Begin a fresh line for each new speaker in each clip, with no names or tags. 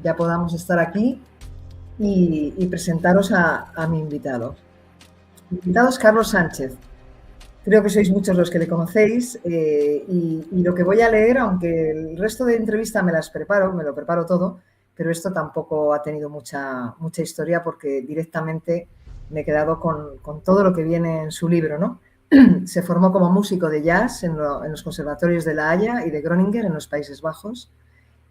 ya podamos estar aquí y presentaros a mi invitado. Mi invitado es Carlos Sánchez. Creo que sois muchos los que le conocéis y lo que voy a leer, aunque el resto de entrevista me lo preparo todo, pero esto tampoco ha tenido mucha historia porque directamente me he quedado con todo lo que viene en su libro, ¿no? Se formó como músico de jazz en los conservatorios de La Haya y de Groningen en los Países Bajos,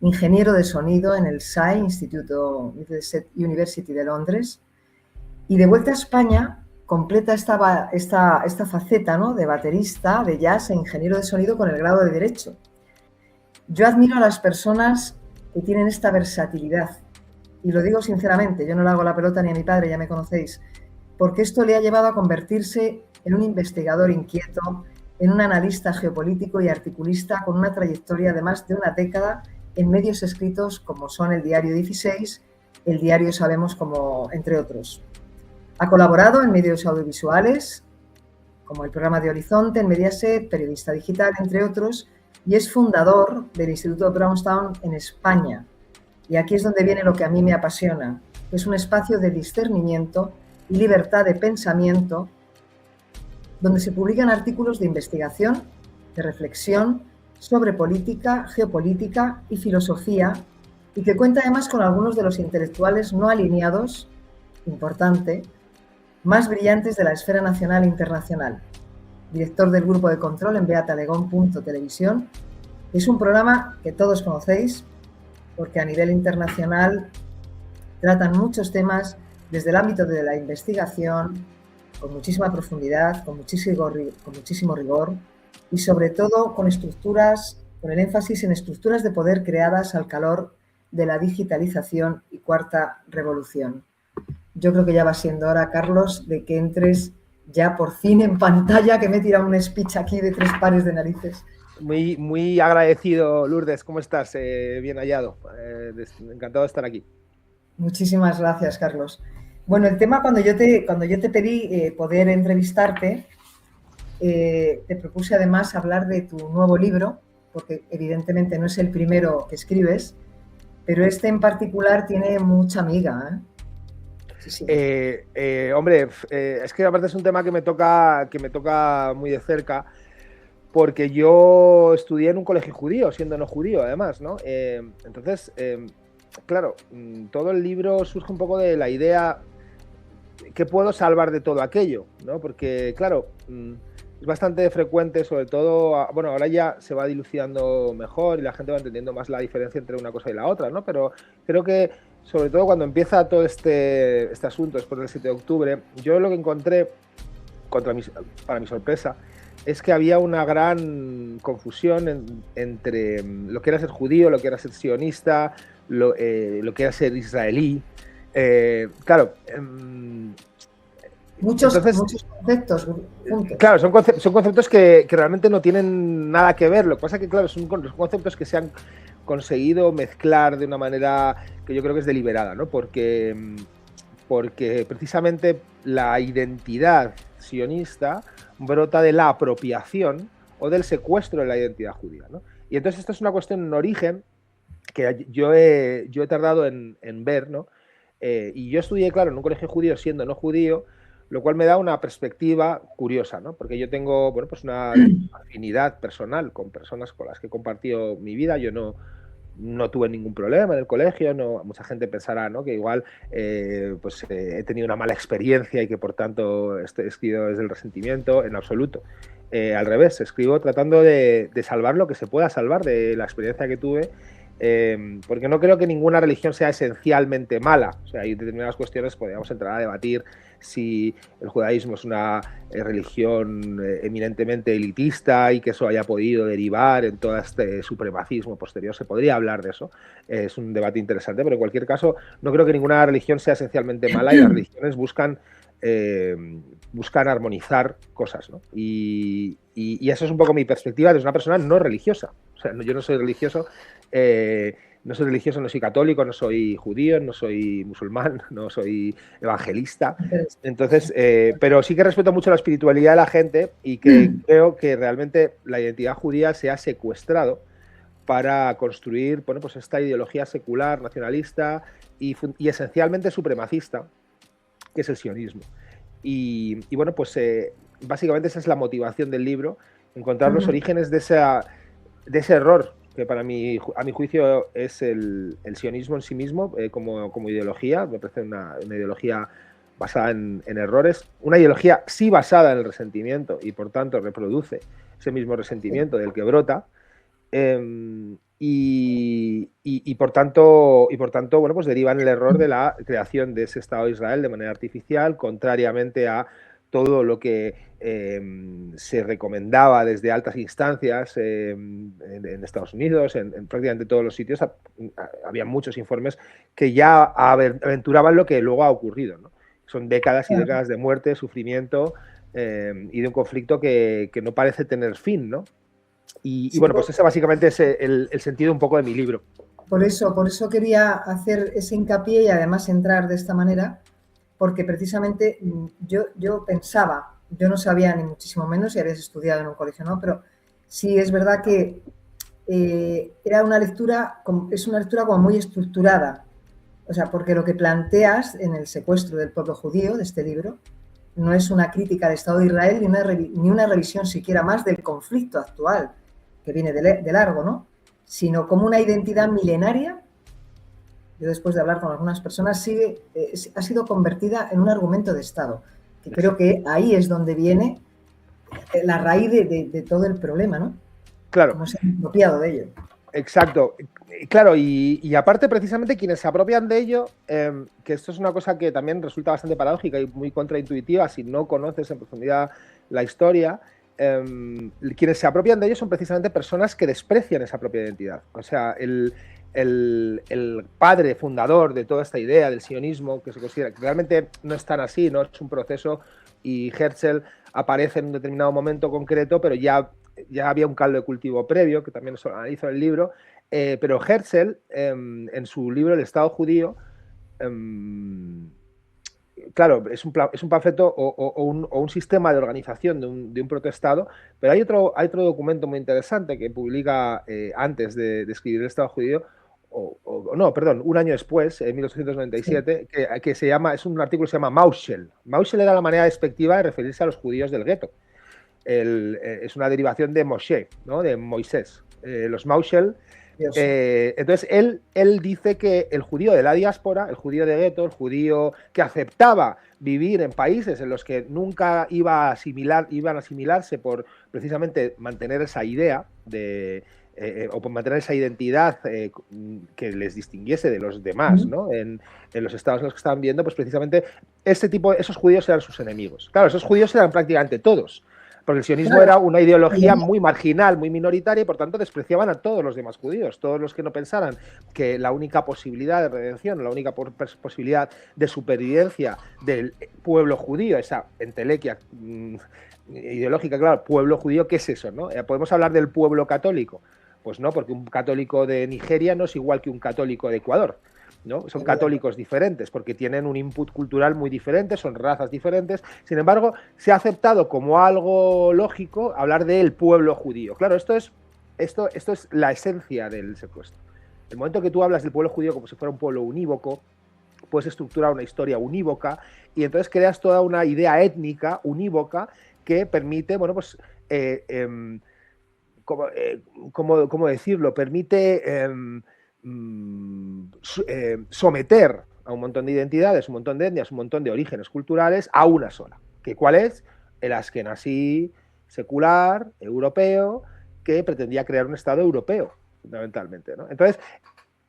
ingeniero de sonido en el SAI, Instituto University de Londres, y de vuelta a España completa esta faceta, ¿no?, de baterista, de jazz e ingeniero de sonido con el grado de Derecho. Yo admiro a las personas que tienen esta versatilidad, y lo digo sinceramente, yo no le hago la pelota ni a mi padre, ya me conocéis, porque esto le ha llevado a convertirse en un investigador inquieto, en un analista geopolítico y articulista con una trayectoria de más de una década en medios escritos como son el Diario 16, el Diario Sabemos, como entre otros. Ha colaborado en medios audiovisuales, como el programa de Horizonte, en Mediaset, Periodista Digital, entre otros, y es fundador del Instituto Brownstown en España. Y aquí es donde viene lo que a mí me apasiona. Es un espacio de discernimiento y libertad de pensamiento, donde se publican artículos de investigación, de reflexión sobre política, geopolítica y filosofía, y que cuenta además con algunos de los intelectuales no alineados, importante, más brillantes de la esfera nacional e internacional. Director del grupo de control en beatalegón.televisión. Es un programa que todos conocéis porque a nivel internacional tratan muchos temas desde el ámbito de la investigación, con muchísima profundidad, con muchísimo rigor y sobre todo con el énfasis en estructuras de poder creadas al calor de la digitalización y cuarta revolución. Yo creo que ya va siendo hora, Carlos, de que entres ya por fin en pantalla, que me he tirado un speech aquí de 3 pares de narices.
Muy agradecido, Lourdes. ¿Cómo estás? Bien hallado. Encantado de estar aquí.
Muchísimas gracias, Carlos. Bueno, el tema, cuando yo te pedí poder entrevistarte, te propuse además hablar de tu nuevo libro, porque evidentemente no es el primero que escribes, pero este en particular tiene mucha miga, ¿eh? Sí.
Hombre, es que aparte es un tema que me toca muy de cerca, porque yo estudié en un colegio judío, siendo no judío, además, ¿no? Entonces, claro, todo el libro surge un poco de la idea que puedo salvar de todo aquello, ¿no? Porque, claro, es bastante frecuente, sobre todo, bueno, ahora ya se va dilucidando mejor y la gente va entendiendo más la diferencia entre una cosa y la otra, ¿no? Pero creo que, sobre todo cuando empieza todo este asunto, después del 7 de octubre, yo lo que encontré, para mi sorpresa, es que había una gran confusión entre lo que era ser judío, lo que era ser sionista, lo que era ser israelí. Claro,
muchos conceptos juntos.
Claro, son conceptos que realmente no tienen nada que ver. Lo que pasa es que, claro, son conceptos que se han conseguido mezclar de una manera que yo creo que es deliberada, ¿no? Porque precisamente la identidad sionista brota de la apropiación o del secuestro de la identidad judía, ¿no? Y entonces esto es una cuestión en origen que yo he tardado en ver, ¿no? Y yo estudié, claro, en un colegio judío siendo no judío, lo cual me da una perspectiva curiosa, ¿no? Porque yo tengo, bueno, pues una afinidad personal con personas con las que he compartido mi vida. Yo no tuve ningún problema en el colegio, no, mucha gente pensará, ¿no?, que igual he tenido una mala experiencia y que por tanto escribo desde el resentimiento. En absoluto. Al revés, escribo tratando de salvar lo que se pueda salvar de la experiencia que tuve, porque no creo que ninguna religión sea esencialmente mala. O sea, hay determinadas cuestiones, podríamos entrar a debatir si el judaísmo es una religión eminentemente elitista y que eso haya podido derivar en todo este supremacismo posterior. Se podría hablar de eso, es un debate interesante, pero en cualquier caso no creo que ninguna religión sea esencialmente mala, y las religiones buscan armonizar cosas, ¿no? Y eso es un poco mi perspectiva desde una persona no religiosa. O sea, yo no soy religioso, no soy católico, no soy judío, no soy musulmán, no soy evangelista. Entonces, pero sí que respeto mucho la espiritualidad de la gente y que creo que realmente la identidad judía se ha secuestrado para construir, bueno, pues esta ideología secular, nacionalista y esencialmente supremacista, que es el sionismo. Y bueno, pues básicamente esa es la motivación del libro, encontrar los orígenes de ese error que a mi juicio es el sionismo en sí mismo, como ideología. Me parece una ideología basada en errores, una ideología sí basada en el resentimiento y por tanto reproduce ese mismo resentimiento del que brota, y por tanto, bueno, pues deriva en el error de la creación de ese Estado de Israel de manera artificial, contrariamente a todo lo que se recomendaba desde altas instancias en Estados Unidos, en prácticamente todos los sitios. Había muchos informes que ya aventuraban lo que luego ha ocurrido, ¿no? Son décadas y décadas de muerte, sufrimiento y de un conflicto que no parece tener fin, ¿no? Y bueno, pues ese básicamente es el sentido un poco de mi libro.
Por eso quería hacer ese hincapié y además entrar de esta manera, porque precisamente yo pensaba, yo no sabía ni muchísimo menos si habías estudiado en un colegio, ¿no? Pero sí es verdad que era una lectura, es una lectura como muy estructurada. O sea, porque lo que planteas en el secuestro del pueblo judío, de este libro, no es una crítica al Estado de Israel ni una revisión siquiera más del conflicto actual, que viene de largo, ¿no? Sino como una identidad milenaria. Yo, después de hablar con algunas personas, ha sido convertida en un argumento de Estado. Que creo que ahí es donde viene la raíz de todo el problema, ¿no?
Claro.
Como se han apropiado de ello.
Exacto. Claro, y aparte, precisamente, quienes se apropian de ello, que esto es una cosa que también resulta bastante paradójica y muy contraintuitiva si no conoces en profundidad la historia, quienes se apropian de ello son precisamente personas que desprecian esa propia identidad. O sea, el padre fundador de toda esta idea del sionismo, que se considera que realmente no es tan así, no es un proceso, y Herzl aparece en un determinado momento concreto, pero ya había un caldo de cultivo previo, que también lo analizo en el libro, pero Herzl, en su libro El Estado judío, claro, es un panfleto o un sistema de organización de un protestado, pero hay otro documento muy interesante que publica antes de escribir El Estado judío, un año después, en 1897, sí, que se llama, es un artículo que se llama Mauschel. Mauschel era la manera despectiva de referirse a los judíos del gueto. Es una derivación de Moshe, ¿no? De Moisés. Los Mauschel. Entonces, él dice que el judío de la diáspora, el judío de gueto, el judío que aceptaba vivir en países en los que nunca iban a asimilarse por precisamente mantener esa idea o por mantener esa identidad que les distinguiese de los demás, ¿no? En los estados en los que estaban viendo, pues precisamente esos judíos eran sus enemigos. Claro, esos judíos eran prácticamente todos, porque el sionismo era una ideología muy marginal, muy minoritaria, y por tanto despreciaban a todos los demás judíos, todos los que no pensaran que la única posibilidad de redención, la única posibilidad de supervivencia del pueblo judío, esa entelequia ideológica, claro, pueblo judío, ¿qué es eso, no? ¿Podemos hablar del pueblo católico? Pues no, porque un católico de Nigeria no es igual que un católico de Ecuador, ¿no? Son católicos diferentes porque tienen un input cultural muy diferente, son razas diferentes. Sin embargo, se ha aceptado como algo lógico hablar del pueblo judío. Claro, esto es la esencia del secuestro. El momento que tú hablas del pueblo judío como si fuera un pueblo unívoco, puedes estructurar una historia unívoca y entonces creas toda una idea étnica unívoca que permite, bueno, pues ¿cómo decirlo? Permite someter a un montón de identidades, un montón de etnias, un montón de orígenes culturales a una sola. ¿Cuál es? El askenazí secular, europeo, que pretendía crear un Estado europeo, fundamentalmente, ¿no? Entonces,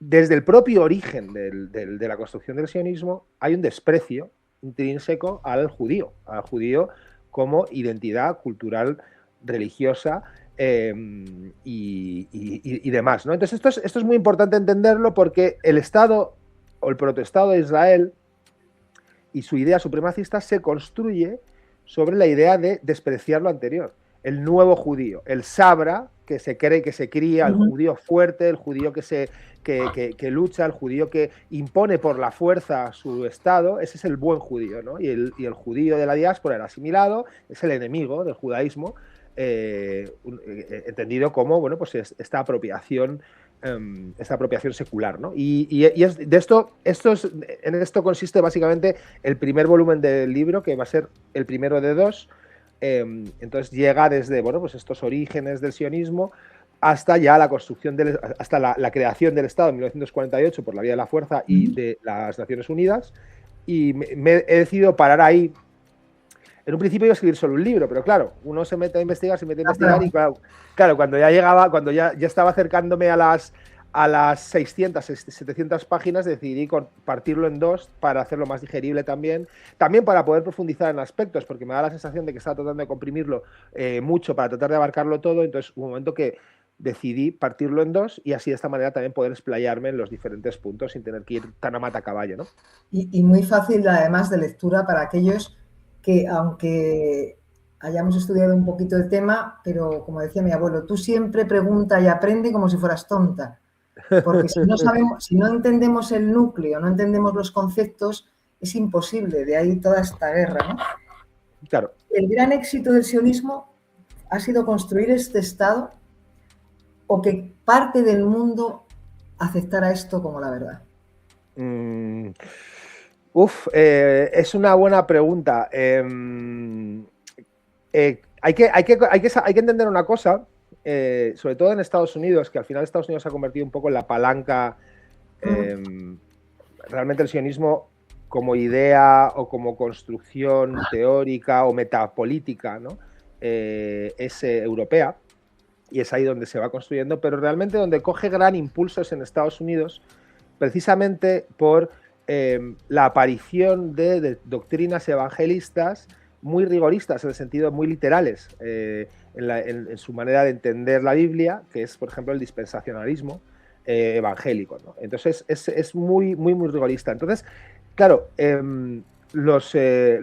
desde el propio origen de la construcción del sionismo hay un desprecio intrínseco al judío como identidad cultural, religiosa, y demás, ¿no? Entonces esto es muy importante entenderlo porque el Estado o el protoestado de Israel y su idea supremacista se construye sobre la idea de despreciar lo anterior. El nuevo judío, el sabra, que se cree que se cría, el judío fuerte, el judío que lucha, el judío que impone por la fuerza su Estado, ese es el buen judío, ¿no? Y el judío de la diáspora, el asimilado, es el enemigo del judaísmo, en entendido como, bueno, pues esta apropiación secular, ¿no? Y en esto consiste básicamente el primer volumen del libro, que va a ser el primero de dos. Entonces llega desde, bueno, pues estos orígenes del sionismo hasta ya la construcción, hasta la creación del Estado en 1948 por la vía de la fuerza y de las Naciones Unidas. Y he decidido parar ahí. En un principio iba a escribir solo un libro, pero claro, uno se mete a investigar y claro, cuando ya llegaba, cuando ya estaba acercándome a las 600, 700 páginas, decidí partirlo en dos para hacerlo más digerible también para poder profundizar en aspectos, porque me da la sensación de que estaba tratando de comprimirlo mucho para tratar de abarcarlo todo. Entonces hubo un momento que decidí partirlo en dos y así de esta manera también poder explayarme en los diferentes puntos sin tener que ir tan a mata caballo, ¿no?
Y muy fácil además de lectura para aquellos que, aunque hayamos estudiado un poquito el tema, pero como decía mi abuelo, tú siempre pregunta y aprende como si fueras tonta, porque si no entendemos el núcleo, no entendemos los conceptos, es imposible, de ahí toda esta guerra, ¿no?
Claro.
El gran éxito del sionismo ha sido construir este Estado o que parte del mundo aceptara esto como la verdad.
Es una buena pregunta. Hay que entender una cosa, sobre todo en Estados Unidos, que al final Estados Unidos se ha convertido un poco en la palanca. Realmente el sionismo como idea o como construcción teórica o metapolítica, ¿no? Es europea y es ahí donde se va construyendo, pero realmente donde coge gran impulso es en Estados Unidos, precisamente por la aparición de doctrinas evangelistas muy rigoristas, en el sentido muy literales, en su manera de entender la Biblia, que es, por ejemplo, el dispensacionalismo evangélico, ¿no? Entonces es muy, muy, muy rigorista. Entonces, claro, los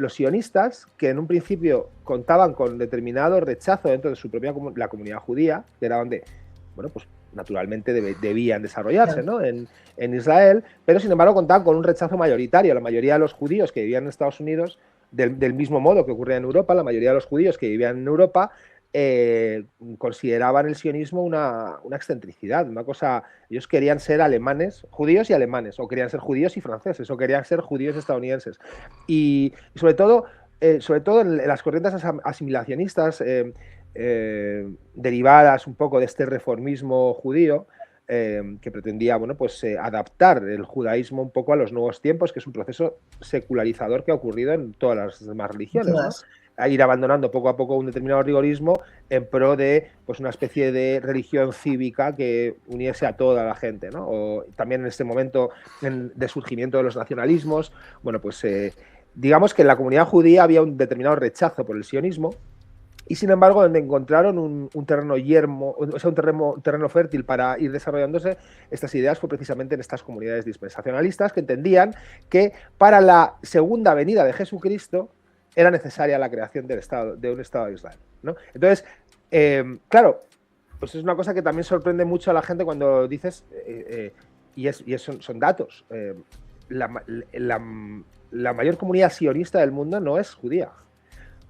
sionistas, que en un principio contaban con determinado rechazo dentro de su propia la comunidad judía, que era donde, bueno, pues naturalmente debían desarrollarse, ¿no? En Israel, pero sin embargo contaban con un rechazo mayoritario. La mayoría de los judíos que vivían en Estados Unidos, del mismo modo que ocurría en Europa, la mayoría de los judíos que vivían en Europa consideraban el sionismo una excentricidad, una cosa. Ellos querían ser alemanes, judíos y alemanes, o querían ser judíos y franceses, o querían ser judíos estadounidenses. Y sobre todo en las corrientes asimilacionistas derivadas un poco de este reformismo judío, que pretendía, bueno, pues, adaptar el judaísmo un poco a los nuevos tiempos, que es un proceso secularizador que ha ocurrido en todas las demás religiones, ¿no? A ir abandonando poco a poco un determinado rigorismo en pro de, pues, una especie de religión cívica que uniese a toda la gente, ¿no? O también en este momento de surgimiento de los nacionalismos, bueno, pues digamos que en la comunidad judía había un determinado rechazo por el sionismo. Y sin embargo, donde encontraron un terreno yermo, o sea, un terreno fértil para ir desarrollándose estas ideas fue precisamente en estas comunidades dispensacionalistas que entendían que para la segunda venida de Jesucristo era necesaria la creación de un Estado de Israel, ¿no? Entonces, claro, pues es una cosa que también sorprende mucho a la gente cuando dices, son datos, la mayor comunidad sionista del mundo no es judía.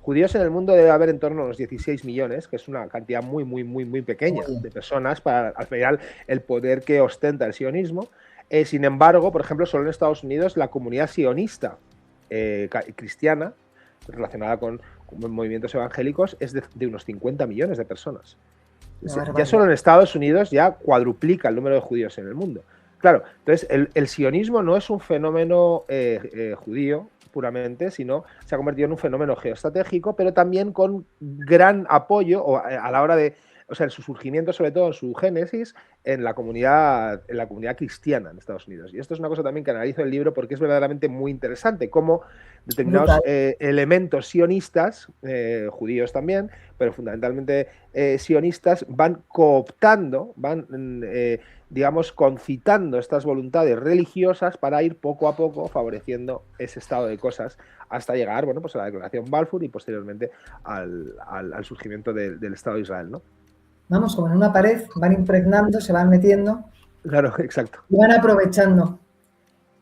Judíos en el mundo debe haber en torno a unos 16 millones, que es una cantidad muy, muy, muy, muy pequeña de personas para, al final, el poder que ostenta el sionismo. Sin embargo, por ejemplo, solo en Estados Unidos la comunidad sionista cristiana, relacionada con movimientos evangélicos, es de unos 50 millones de personas. Ya solo en Estados Unidos ya cuadruplica el número de judíos en el mundo. Claro, entonces el sionismo no es un fenómeno judío puramente, sino se ha convertido en un fenómeno geoestratégico, pero también con gran apoyo a la hora de, o sea, en su surgimiento, sobre todo en su génesis, en la comunidad cristiana en Estados Unidos. Y esto es una cosa también que analizo en el libro porque es verdaderamente muy interesante, cómo determinados elementos sionistas, judíos también, pero fundamentalmente sionistas, van cooptando, digamos, concitando estas voluntades religiosas para ir poco a poco favoreciendo ese estado de cosas hasta llegar, bueno, pues a la declaración Balfour y posteriormente al surgimiento del Estado de Israel, ¿no?
Vamos, como en una pared, van impregnando, se van metiendo.
Claro, exacto.
Y van aprovechando.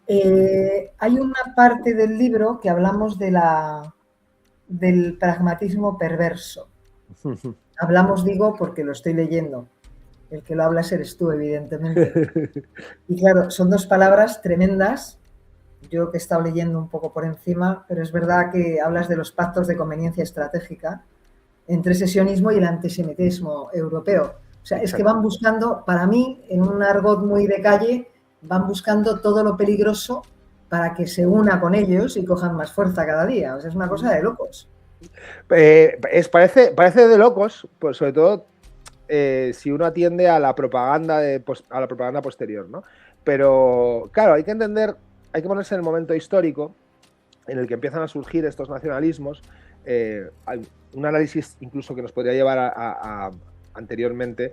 Hay una parte del libro que hablamos del pragmatismo perverso. Hablamos, digo, porque lo estoy leyendo. El que lo hablas eres tú, evidentemente. Y claro, son dos palabras tremendas. Yo que he estado leyendo un poco por encima, pero es verdad que hablas de los pactos de conveniencia estratégica entre ese sionismo y el antisemitismo europeo. O sea, es que van buscando, para mí, en un argot muy de calle, van buscando todo lo peligroso para que se una con ellos y cojan más fuerza cada día. O sea, es una cosa de locos.
Parece de locos, pues sobre todo si uno atiende a la propaganda a la propaganda posterior, ¿no? Pero claro, hay que entender, hay que ponerse en el momento histórico en el que empiezan a surgir estos nacionalismos. Hay un análisis incluso que nos podría llevar a anteriormente.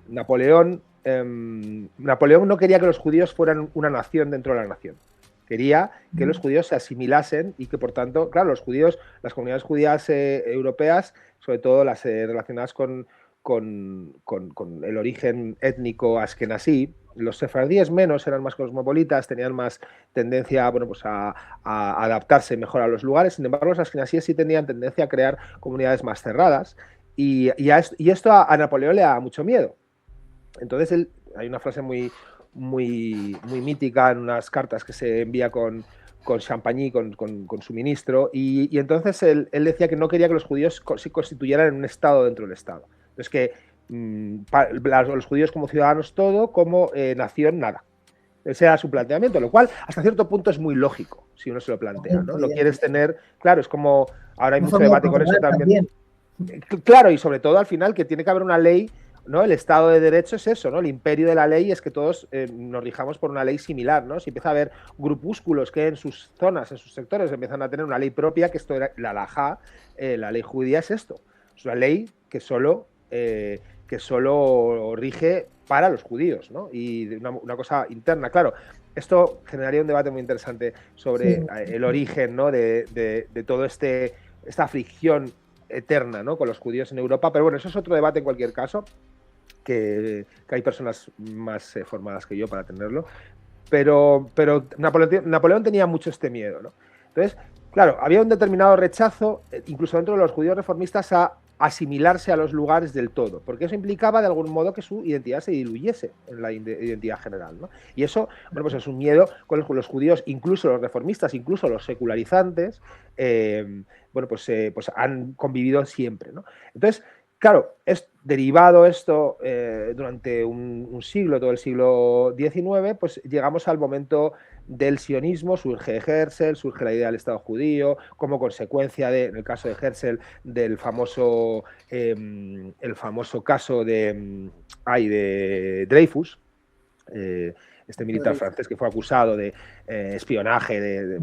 Napoleón no quería que los judíos fueran una nación dentro de la nación. Quería que los judíos se asimilasen y que, por tanto, claro, los judíos, las comunidades judías europeas, sobre todo las relacionadas con el origen étnico askenazí, los sefardíes menos, eran más cosmopolitas, tenían más tendencia, bueno, pues a adaptarse mejor a los lugares. Sin embargo, los askenazíes sí tenían tendencia a crear comunidades más cerradas y esto a Napoleón le da mucho miedo. Entonces hay una frase muy mítica en unas cartas que se envía con Champagny, con su ministro, y entonces él decía que no quería que los judíos se constituyeran en un Estado dentro del Estado. Entonces que los judíos como ciudadanos todo, como nación nada. Ese era su planteamiento, lo cual hasta cierto punto es muy lógico, si uno se lo plantea, ¿no? Lo quieres tener, claro, es como, ahora hay mucho debate con eso también. Claro, y sobre todo al final que tiene que haber una ley, ¿no? El Estado de Derecho es eso, ¿no? El imperio de la ley es que todos nos rijamos por una ley similar, ¿no? Si empieza a haber grupúsculos que en sus zonas, en sus sectores, empiezan a tener una ley propia, que esto era la halajá, la ley judía es esto. Es una ley que solo rige para los judíos, ¿no? Y una cosa interna, claro. Esto generaría un debate muy interesante sobre el origen, ¿no? de todo esta aflicción eterna, ¿no? Con los judíos en Europa, pero bueno, eso es otro debate en cualquier caso, que hay personas más formadas que yo para tenerlo, pero Napoleón tenía mucho este miedo, ¿no? Entonces, claro, había un determinado rechazo, incluso dentro de los judíos reformistas, a asimilarse a los lugares del todo, porque eso implicaba de algún modo que su identidad se diluyese en la identidad general, ¿no? Y eso, bueno, pues es un miedo con los judíos, incluso los reformistas, incluso los secularizantes, bueno, pues han convivido siempre, ¿no? Entonces, claro, es derivado esto durante un siglo, todo el siglo XIX, pues llegamos al momento del sionismo, surge Herzl, surge la idea del Estado judío, como consecuencia en el caso de Herzl, del famoso caso de Dreyfus, este militar francés que fue acusado de espionaje,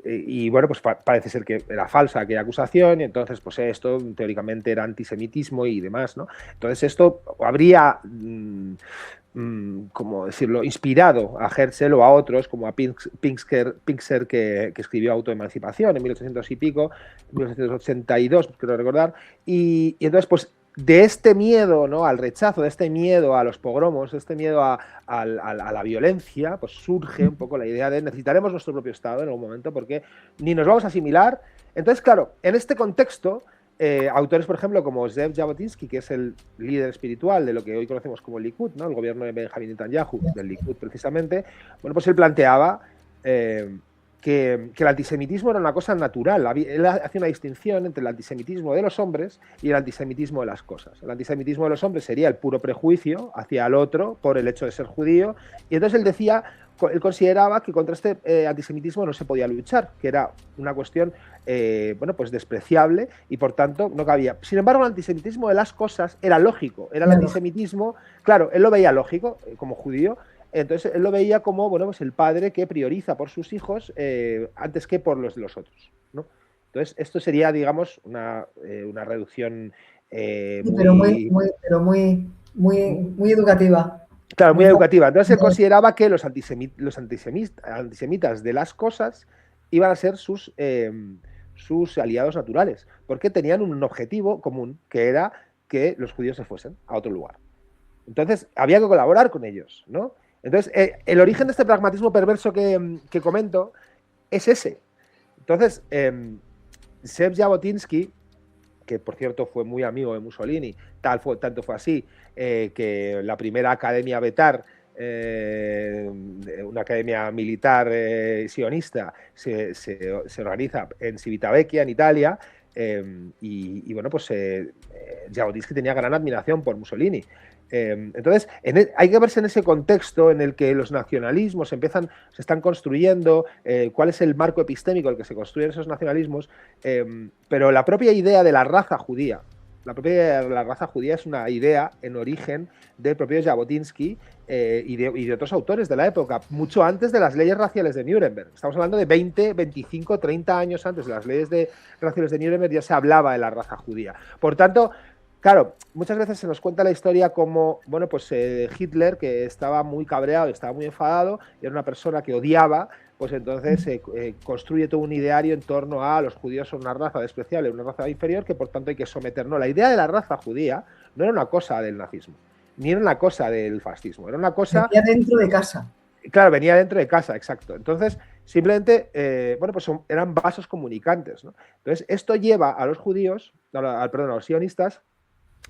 y bueno, pues parece ser que era falsa aquella acusación, y entonces pues esto teóricamente era antisemitismo y demás, ¿no? Entonces esto habría, ¿cómo decirlo?, inspirado a Herzl o a otros, como a Pinsker que escribió Autoemancipación en 1800 y pico, 1882, quiero recordar, y entonces pues de este miedo, ¿no?, al rechazo, de este miedo a los pogromos, de este miedo a la violencia, pues surge un poco la idea de necesitaremos nuestro propio Estado en algún momento porque ni nos vamos a asimilar. Entonces, claro, en este contexto, autores, por ejemplo, como Zev Jabotinsky, que es el líder espiritual de lo que hoy conocemos como el Likud, ¿no?, el gobierno de Benjamin Netanyahu, del Likud precisamente, bueno, pues él planteaba que el antisemitismo era una cosa natural. Él hacía una distinción entre el antisemitismo de los hombres y el antisemitismo de las cosas. El antisemitismo de los hombres sería el puro prejuicio hacia el otro por el hecho de ser judío, y entonces él consideraba que contra este antisemitismo no se podía luchar, que era una cuestión bueno, pues despreciable y por tanto no cabía. Sin embargo, el antisemitismo de las cosas era lógico, era el antisemitismo, claro, él lo veía lógico como judío. Entonces él lo veía como, bueno, pues el padre que prioriza por sus hijos antes que por los de los otros, ¿no? Entonces esto sería, digamos, una reducción
muy educativa.
Claro, muy educativa. Entonces él consideraba que los antisemitas de las cosas iban a ser sus aliados naturales, porque tenían un objetivo común, que era que los judíos se fuesen a otro lugar. Entonces había que colaborar con ellos, ¿no? Entonces, el origen de este pragmatismo perverso que comento es ese. Entonces, Zev Jabotinsky que por cierto fue muy amigo de Mussolini, tanto fue así, que la primera academia Betar, una academia militar sionista, se organiza en Civitavecchia, en Italia, y bueno, pues Jabotinsky tenía gran admiración por Mussolini. Entonces, hay que verse en ese contexto en el que los nacionalismos se están construyendo, cuál es el marco epistémico en el que se construyen esos nacionalismos, pero la propia idea de la raza judía, es una idea en origen del propio Jabotinsky y de otros autores de la época, mucho antes de las leyes raciales de Nuremberg. Estamos hablando de 20, 25, 30 años antes de las leyes raciales de Nuremberg, ya se hablaba de la raza judía. Por tanto, claro, muchas veces se nos cuenta la historia como, bueno, pues Hitler, que estaba muy cabreado, estaba muy enfadado, y era una persona que odiaba, pues entonces construye todo un ideario en torno a los judíos son una raza despreciable, una raza inferior, que por tanto hay que someternos. La idea de la raza judía no era una cosa del nazismo, ni era una cosa del fascismo, era una cosa...
Venía dentro de casa.
Claro, venía dentro de casa, exacto. Entonces, simplemente, bueno, pues eran vasos comunicantes, ¿no? Entonces, esto lleva a los judíos, a los sionistas,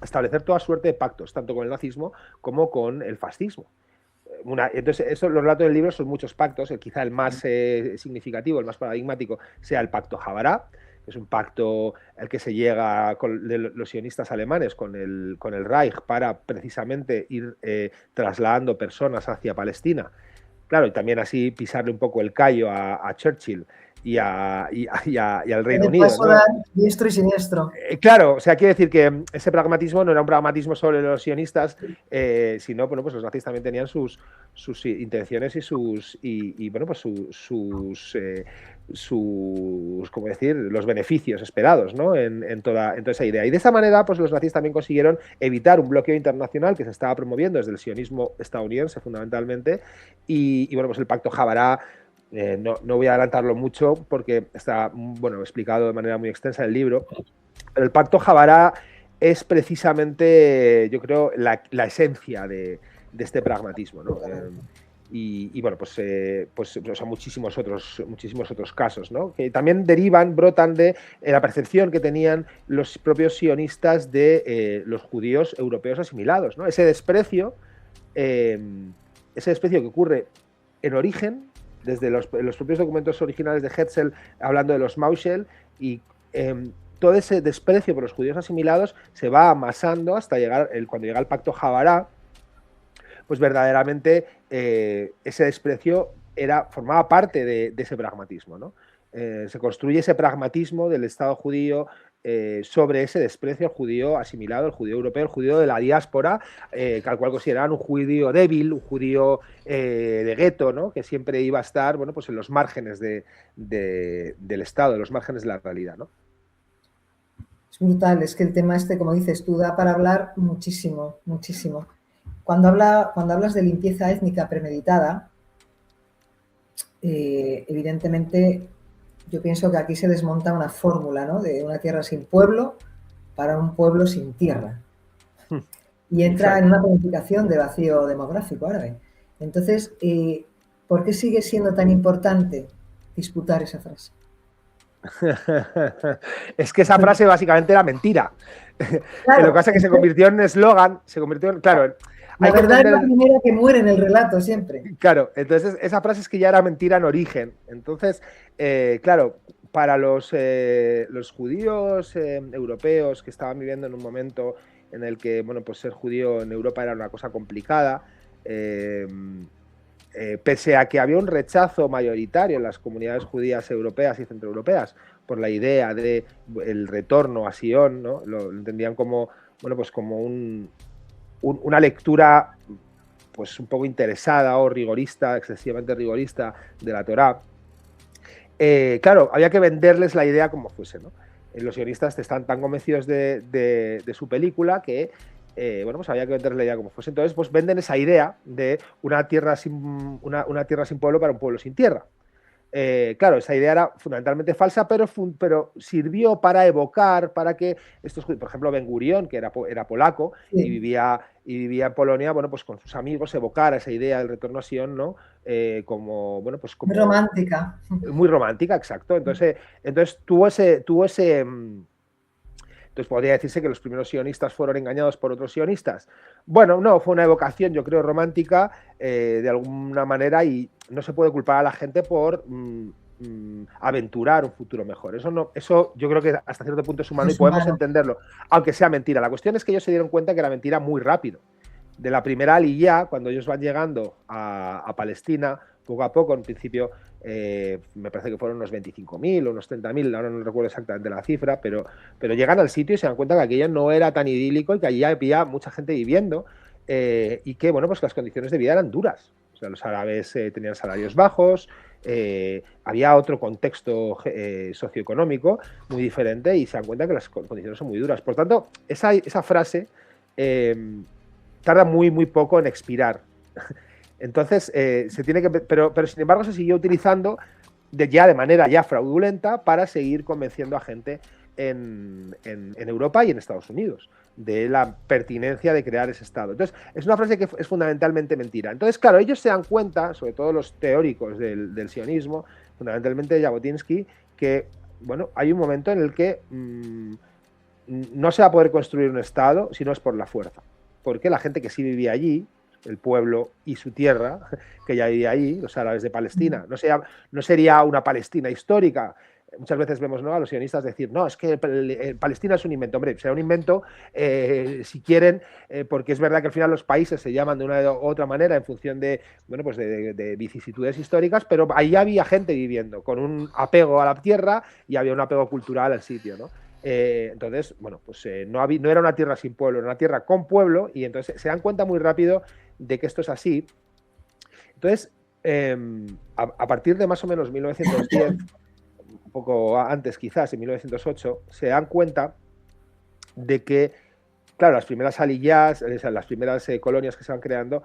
establecer toda suerte de pactos, tanto con el nazismo como con el fascismo. Entonces, los relatos del libro son muchos pactos, quizá el más significativo, el más paradigmático, sea el pacto Habará, que es un pacto al que se llega de los sionistas alemanes con el Reich para precisamente ir trasladando personas hacia Palestina. Claro, y también así pisarle un poco el callo a Churchill y al Reino Unido, ¿no?
Dar diestro y siniestro.
Claro, o sea, quiere decir que ese pragmatismo no era un pragmatismo sobre los sionistas, sino, bueno, pues los nazis también tenían sus intenciones y bueno, pues ¿cómo decir?, los beneficios esperados, ¿no?, en toda esa idea. Y de esa manera, pues los nazis también consiguieron evitar un bloqueo internacional que se estaba promoviendo desde el sionismo estadounidense, fundamentalmente, y bueno, pues el pacto Habará. No voy a adelantarlo mucho porque está, bueno, explicado de manera muy extensa en el libro, pero el pacto Habará es precisamente, yo creo, la esencia de este pragmatismo, ¿no? Y bueno, pues o sea, muchísimos otros casos, ¿no?, que también brotan de la percepción que tenían los propios sionistas de los judíos europeos asimilados, ¿no? Ese desprecio que ocurre en origen, desde los propios documentos originales de Hetzel, hablando de los Mauschel, y todo ese desprecio por los judíos asimilados se va amasando hasta cuando llega el pacto Habará, pues verdaderamente ese desprecio formaba parte de ese pragmatismo, ¿no? Se construye ese pragmatismo del Estado judío sobre ese desprecio al judío asimilado, el judío europeo, el judío de la diáspora, al cual consideraban un judío débil, un judío de gueto, ¿no?, que siempre iba a estar, bueno, pues en los márgenes del Estado, en los márgenes de la realidad, ¿no?
Es brutal, es que el tema como dices tú, da para hablar muchísimo, muchísimo. Cuando hablas de limpieza étnica premeditada, evidentemente yo pienso que aquí se desmonta una fórmula, ¿no?, de una tierra sin pueblo para un pueblo sin tierra. Y entra Exacto. En una planificación de vacío demográfico árabe. Entonces, ¿por qué sigue siendo tan importante disputar esa frase?
Es que esa frase básicamente era mentira. Claro, lo que pasa es que se convirtió en eslogan, claro.
La verdad es la primera que muere en el relato siempre.
Claro, entonces esa frase es que ya era mentira en origen. Entonces, claro, para los judíos europeos que estaban viviendo en un momento en el que, bueno, pues ser judío en Europa era una cosa complicada, pese a que había un rechazo mayoritario en las comunidades judías europeas y centroeuropeas por la idea de el retorno a Sion, ¿no? Lo entendían como, bueno, pues como una lectura pues un poco interesada o rigorista, excesivamente rigorista de la Torá. Claro, había que venderles la idea como fuese, ¿no? Los sionistas están tan convencidos de su película que bueno, pues había que venderles la idea como fuese. Entonces, pues venden esa idea de una tierra sin pueblo para un pueblo sin tierra. Claro, esa idea era fundamentalmente falsa, pero sirvió para evocar, para que estos, por ejemplo, Ben Gurión, que era polaco, sí, y vivía en Polonia, bueno, pues con sus amigos evocara esa idea del retorno a Sion, ¿no? Como, bueno, pues como...
Muy romántica.
Muy romántica, exacto. Entonces tuvo Entonces podría decirse que los primeros sionistas fueron engañados por otros sionistas. Bueno, no, fue una evocación, yo creo, romántica de alguna manera, y no se puede culpar a la gente por aventurar un futuro mejor. Eso yo creo que hasta cierto punto es humano y podemos entenderlo, aunque sea mentira. La cuestión es que ellos se dieron cuenta que era mentira muy rápido. De la primera aliyá, cuando ellos van llegando a Palestina, poco a poco, en principio, me parece que fueron unos 25.000 o unos 30.000, ahora no recuerdo exactamente la cifra, pero llegan al sitio y se dan cuenta que aquello no era tan idílico y que allí había mucha gente viviendo y que, bueno, pues las condiciones de vida eran duras. O sea, los árabes tenían salarios bajos, había otro contexto socioeconómico muy diferente y se dan cuenta que las condiciones son muy duras. Por tanto, esa frase tarda muy, muy poco en expirar. Entonces, se tiene que, pero sin embargo se siguió utilizando de manera ya fraudulenta para seguir convenciendo a gente en Europa y en Estados Unidos de la pertinencia de crear ese Estado. Entonces, es una frase que es fundamentalmente mentira. Entonces, claro, ellos se dan cuenta, sobre todo los teóricos del sionismo, fundamentalmente Jabotinsky, que, bueno, hay un momento en el que no se va a poder construir un Estado si no es por la fuerza. Porque la gente que sí vivía allí, el pueblo y su tierra, que ya vivía allí, los árabes de Palestina, no sería una Palestina histórica. Muchas veces vemos, ¿no?, a los sionistas decir, no, es que Palestina es un invento. Hombre, será un invento, si quieren, porque es verdad que al final los países se llaman de una u otra manera en función de, bueno, pues de vicisitudes históricas, pero ahí había gente viviendo con un apego a la tierra y había un apego cultural al sitio, ¿no? Entonces, bueno, pues no era una tierra sin pueblo, era una tierra con pueblo, y entonces se dan cuenta muy rápido de que esto es así. Entonces, a partir de más o menos 1910, un poco antes quizás, en 1908, se dan cuenta de que, claro, las primeras aliyás, las primeras colonias que se van creando,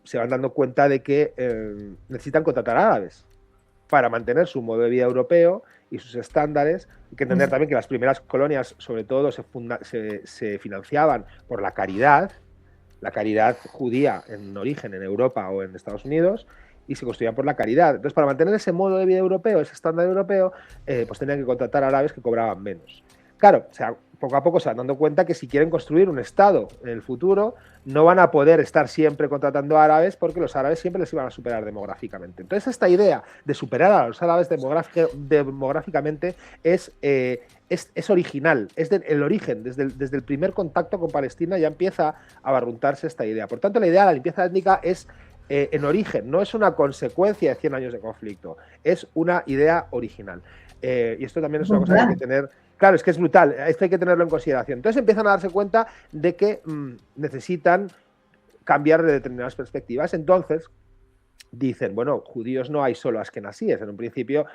se van dando cuenta de que necesitan contratar árabes para mantener su modo de vida europeo y sus estándares. Hay que entender también que las primeras colonias, sobre todo, se financiaban por la caridad judía en origen en Europa o en Estados Unidos, y se construían por la caridad. Entonces, para mantener ese modo de vida europeo, ese estándar europeo, pues tenían que contratar árabes que cobraban menos. Claro, o sea, poco a poco se van dando cuenta que si quieren construir un Estado en el futuro, no van a poder estar siempre contratando árabes, porque los árabes siempre les iban a superar demográficamente. Entonces, esta idea de superar a los árabes demográficamente es original, es el origen. Desde el primer contacto con Palestina ya empieza a barruntarse esta idea. Por tanto, la idea de la limpieza étnica es en origen, no es una consecuencia de 100 años de conflicto, es una idea original. Y esto también es una cosa que hay que tener. Claro, es que es brutal, esto hay que tenerlo en consideración. Entonces empiezan a darse cuenta de que necesitan cambiar de determinadas perspectivas. Entonces dicen, bueno, judíos no hay solo askenazíes. En un principio,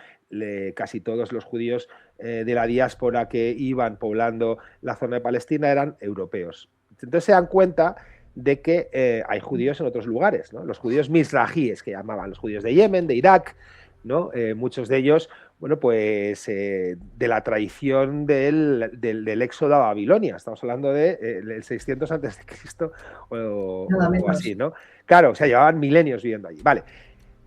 casi todos los judíos de la diáspora que iban poblando la zona de Palestina eran europeos. Entonces se dan cuenta de que hay judíos en otros lugares, ¿no? Los judíos misrajíes, que llamaban, los judíos de Yemen, de Irak, ¿no? Muchos de ellos, bueno, pues de la tradición del éxodo a Babilonia. Estamos hablando del 600 antes de Cristo o así, ¿no? Claro, o sea, llevaban milenios viviendo allí. Vale.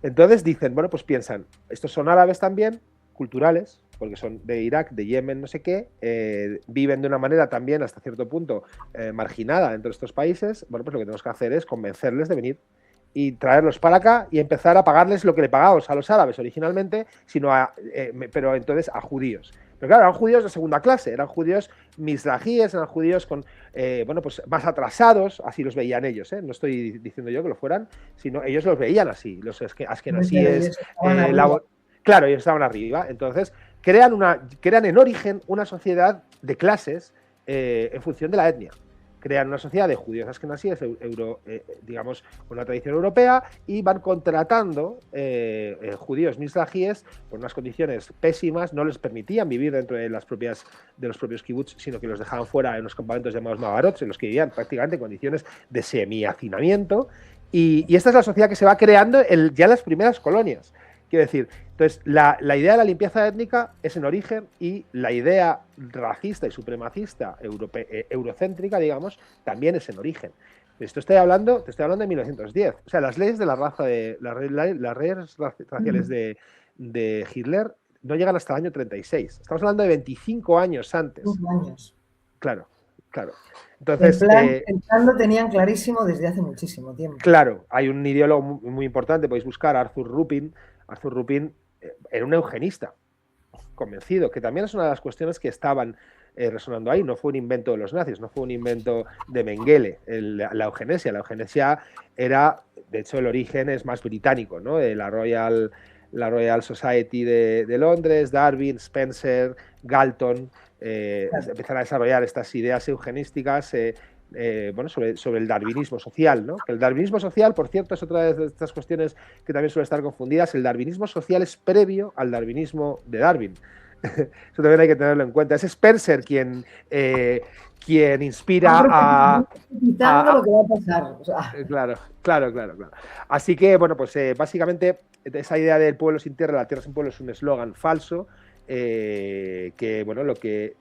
Entonces dicen, bueno, pues piensan, estos son árabes también, culturales, porque son de Irak, de Yemen, no sé qué, viven de una manera también hasta cierto punto marginada dentro de estos países. Bueno, pues lo que tenemos que hacer es convencerles de venir y traerlos para acá y empezar a pagarles lo que le pagábamos a los árabes originalmente, pero entonces a judíos. Pero claro, eran judíos de segunda clase, eran judíos misrajíes, eran judíos con, bueno, pues más atrasados, así los veían ellos, ¿eh? No estoy diciendo yo que lo fueran, sino ellos los veían así, los askenazíes, claro, ellos estaban arriba. Entonces crean en origen una sociedad de clases en función de la etnia. Crean una sociedad de judíos askenazíes, digamos, con una tradición europea, y van contratando judíos misrajíes por unas condiciones pésimas. No les permitían vivir dentro de los propios kibbutz, sino que los dejaban fuera en los campamentos llamados magarot, en los que vivían prácticamente en condiciones de semi-hacinamiento. Y esta es la sociedad que se va creando ya en las primeras colonias. Quiero decir, entonces, la idea de la limpieza étnica es en origen, y la idea racista y supremacista eurocéntrica, digamos, también es en origen. Te estoy hablando de 1910. O sea, las leyes de la raza, las leyes raciales de Hitler no llegan hasta el año 36. Estamos hablando de 25 años antes.
5 años.
Claro, claro. Entonces,
El plan lo tenían clarísimo desde hace muchísimo tiempo.
Claro, hay un ideólogo muy importante, podéis buscar, Arthur Rupin. Arthur Rupin era un eugenista convencido, que también es una de las cuestiones que estaban resonando ahí. No fue un invento de los nazis, no fue un invento de Mengele, la eugenesia. La eugenesia era, de hecho, el origen es más británico, ¿no? De la Royal Society de Londres, Darwin, Spencer, Galton,
Claro.
empiezan a desarrollar estas ideas eugenísticas bueno, sobre el darwinismo social, ¿no? Que el darwinismo social, por cierto, es otra de estas cuestiones que también suele estar confundidas. El darwinismo social es previo al darwinismo de Darwin. Eso también hay que tenerlo en cuenta. Es Spencer quien inspira
lo que va a pasar. O sea.
Claro. Así que, bueno, pues básicamente esa idea del pueblo sin tierra, la tierra sin pueblo, es un eslogan falso que, bueno, lo que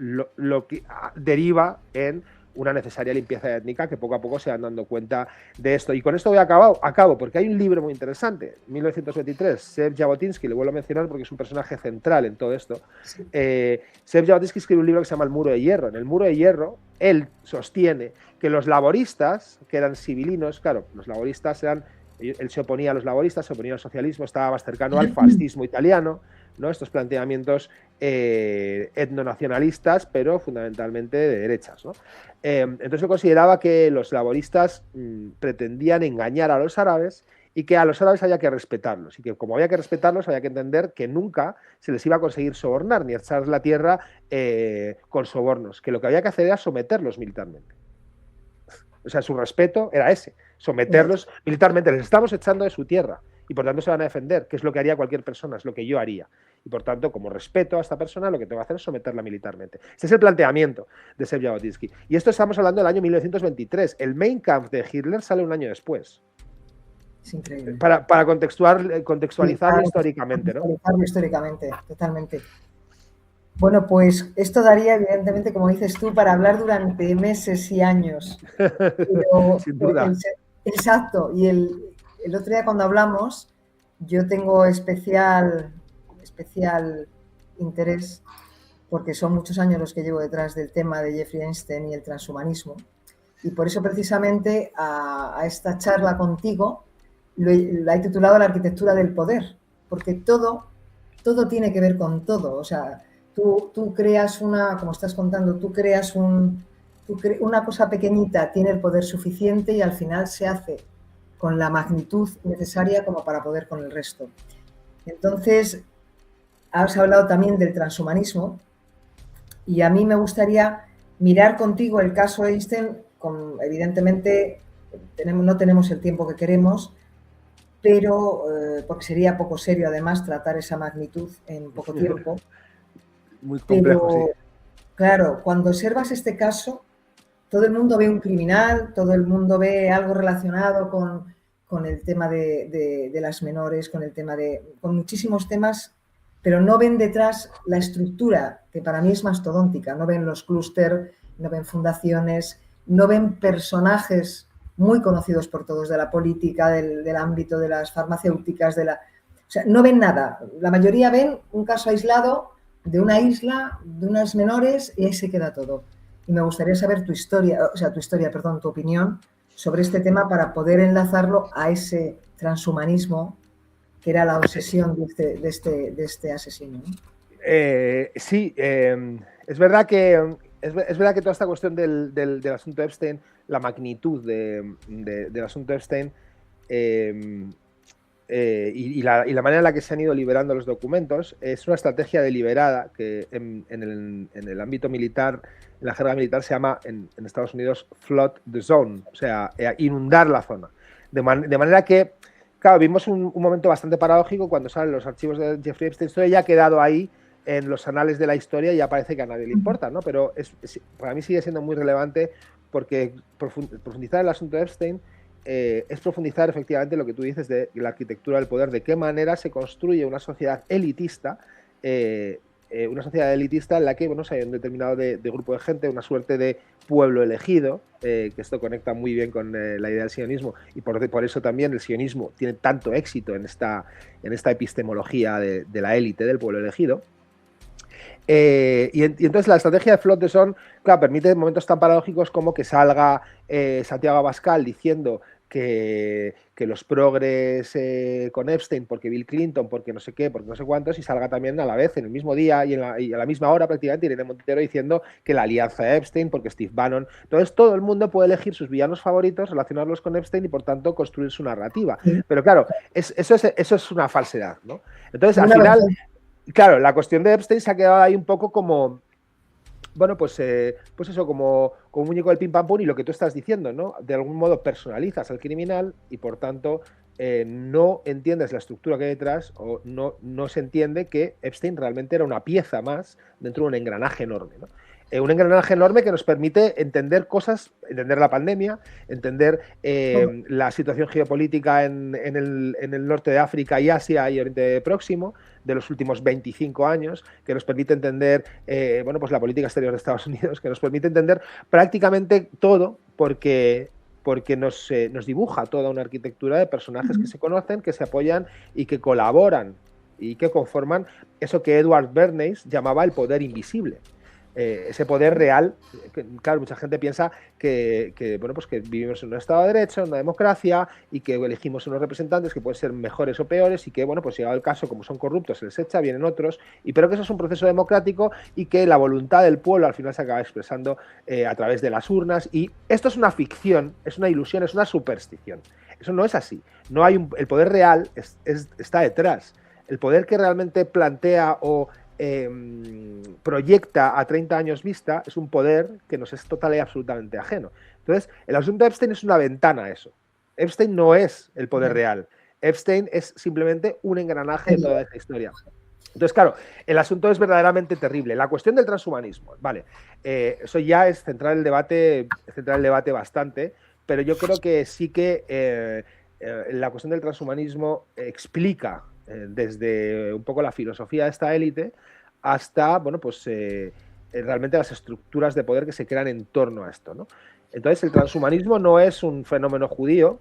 deriva en una necesaria limpieza étnica, que poco a poco se van dando cuenta de esto. Y con esto voy a cabo, porque hay un libro muy interesante, 1923, Zev Jabotinsky, lo vuelvo a mencionar porque es un personaje central en todo esto.
Sí.
Zev Jabotinsky escribe un libro que se llama El Muro de Hierro. En El Muro de Hierro, él sostiene que los laboristas, que eran civilinos, claro, los laboristas eran... Él se oponía a los laboristas, se oponía al socialismo, estaba más cercano al fascismo italiano, ¿no? Estos planteamientos etnonacionalistas, pero fundamentalmente de derechas, ¿no? Entonces se consideraba que los laboristas pretendían engañar a los árabes y que a los árabes había que respetarlos, y que como había que respetarlos había que entender que nunca se les iba a conseguir sobornar ni echar la tierra con sobornos, que lo que había que hacer era someterlos militarmente. O sea, su respeto era ese, someterlos militarmente. Les estamos echando de su tierra y por tanto se van a defender, que es lo que haría cualquier persona, es lo que yo haría. Y por tanto, como respeto a esta persona, lo que tengo que hacer es someterla militarmente. Este es el planteamiento de Zev Jabotinsky. Y esto estamos hablando del año 1923. El Mein Kampf de Hitler sale un año después.
Es increíble.
Para contextualizarlo históricamente, ¿no?
Contextualizarlo históricamente, totalmente. Bueno, pues esto daría, evidentemente, como dices tú, para hablar durante meses y años. Pero,
sin duda.
Exacto. Y el otro día cuando hablamos, yo tengo especial interés, porque son muchos años los que llevo detrás del tema de Jeffrey Einstein y el transhumanismo. Y por eso precisamente a esta charla contigo la he titulado La arquitectura del poder, porque todo tiene que ver con todo. O sea, tú creas como estás contando, tú creas una cosa pequeñita, tiene el poder suficiente y al final se hace con la magnitud necesaria como para poder con el resto. Entonces, has hablado también del transhumanismo y a mí me gustaría mirar contigo el caso Einstein, evidentemente no tenemos el tiempo que queremos, pero porque sería poco serio además tratar esa magnitud en poco tiempo.
Muy complejo,
pero,
sí.
Claro, cuando observas este caso, todo el mundo ve un criminal, todo el mundo ve algo relacionado con el tema de las menores, con muchísimos temas, pero no ven detrás la estructura, que para mí es mastodóntica. No ven los clústeres, no ven fundaciones, no ven personajes muy conocidos por todos de la política, del ámbito de las farmacéuticas, o sea, no ven nada. La mayoría ven un caso aislado de una isla, de unas menores, y ahí se queda todo. Y me gustaría saber tu opinión sobre este tema para poder enlazarlo a ese transhumanismo que era la obsesión de este asesino, ¿no?
Sí, es verdad que toda esta cuestión del asunto Epstein, la magnitud del asunto Epstein y la manera en la que se han ido liberando los documentos es una estrategia deliberada que en el ámbito militar, en la jerga militar, se llama en Estados Unidos flood the zone, o sea, inundar la zona. De manera que, claro, vimos un momento bastante paradójico cuando salen los archivos de Jeffrey Epstein. Esto ya ha quedado ahí en los anales de la historia y ya parece que a nadie le importa, ¿no? Pero para mí sigue siendo muy relevante porque profundizar en el asunto de Epstein es profundizar efectivamente lo que tú dices de la arquitectura del poder, de qué manera se construye una sociedad elitista, en la que, bueno, hay un determinado de grupo de gente, una suerte de pueblo elegido, que esto conecta muy bien con la idea del sionismo, y por eso también el sionismo tiene tanto éxito en esta epistemología de la élite, del pueblo elegido. Y entonces la estrategia de Flood de Son, claro, permite momentos tan paradójicos como que salga Santiago Abascal diciendo que los progres con Epstein, porque Bill Clinton, porque no sé qué, porque no sé cuántos, y salga también a la vez, en el mismo día y a la misma hora prácticamente, Irene Montero diciendo que la alianza Epstein, porque Steve Bannon. Entonces todo el mundo puede elegir sus villanos favoritos, relacionarlos con Epstein y por tanto construir su narrativa.
Sí,
Pero claro, eso es una falsedad, ¿no? Entonces al
una
final,
versión.
claro, la cuestión de Epstein se ha quedado ahí un poco como, bueno, pues eso, como un muñeco del pim pam pum, y lo que tú estás diciendo, ¿no? De algún modo personalizas al criminal y por tanto no entiendes la estructura que hay detrás, o no se entiende que Epstein realmente era una pieza más dentro de un engranaje enorme, ¿no? Un engranaje enorme que nos permite entender cosas, entender la pandemia, entender la situación geopolítica en el norte de África y Asia y Oriente Próximo de los últimos 25 años, que nos permite entender bueno, pues la política exterior de Estados Unidos, que nos permite entender prácticamente todo, porque nos dibuja toda una arquitectura de personajes que se conocen, que se apoyan y que colaboran y que conforman eso que Edward Bernays llamaba el poder invisible. Ese poder real, que, claro, mucha gente piensa bueno, pues que vivimos en un Estado de Derecho, en una democracia, y que elegimos unos representantes que pueden ser mejores o peores, y que, bueno, pues llegado el caso, como son corruptos, se les echa, vienen otros, pero que eso es un proceso democrático y que la voluntad del pueblo al final se acaba expresando a través de las urnas. Y esto es una ficción, es una ilusión, es una superstición. Eso no es así. No hay el poder real está detrás. El poder que realmente plantea o proyecta a 30 años vista es un poder que nos es total y absolutamente ajeno. Entonces, el asunto de Epstein es una ventana a eso. Epstein no es el poder real. Epstein es simplemente un engranaje de toda esta historia. Entonces, claro, el asunto es verdaderamente terrible. La cuestión del transhumanismo, vale, eso ya es centrar el debate bastante, pero yo creo que sí que la cuestión del transhumanismo explica desde un poco la filosofía de esta élite hasta, bueno, pues realmente las estructuras de poder que se crean en torno a esto, ¿no? Entonces, el transhumanismo no es un fenómeno judío,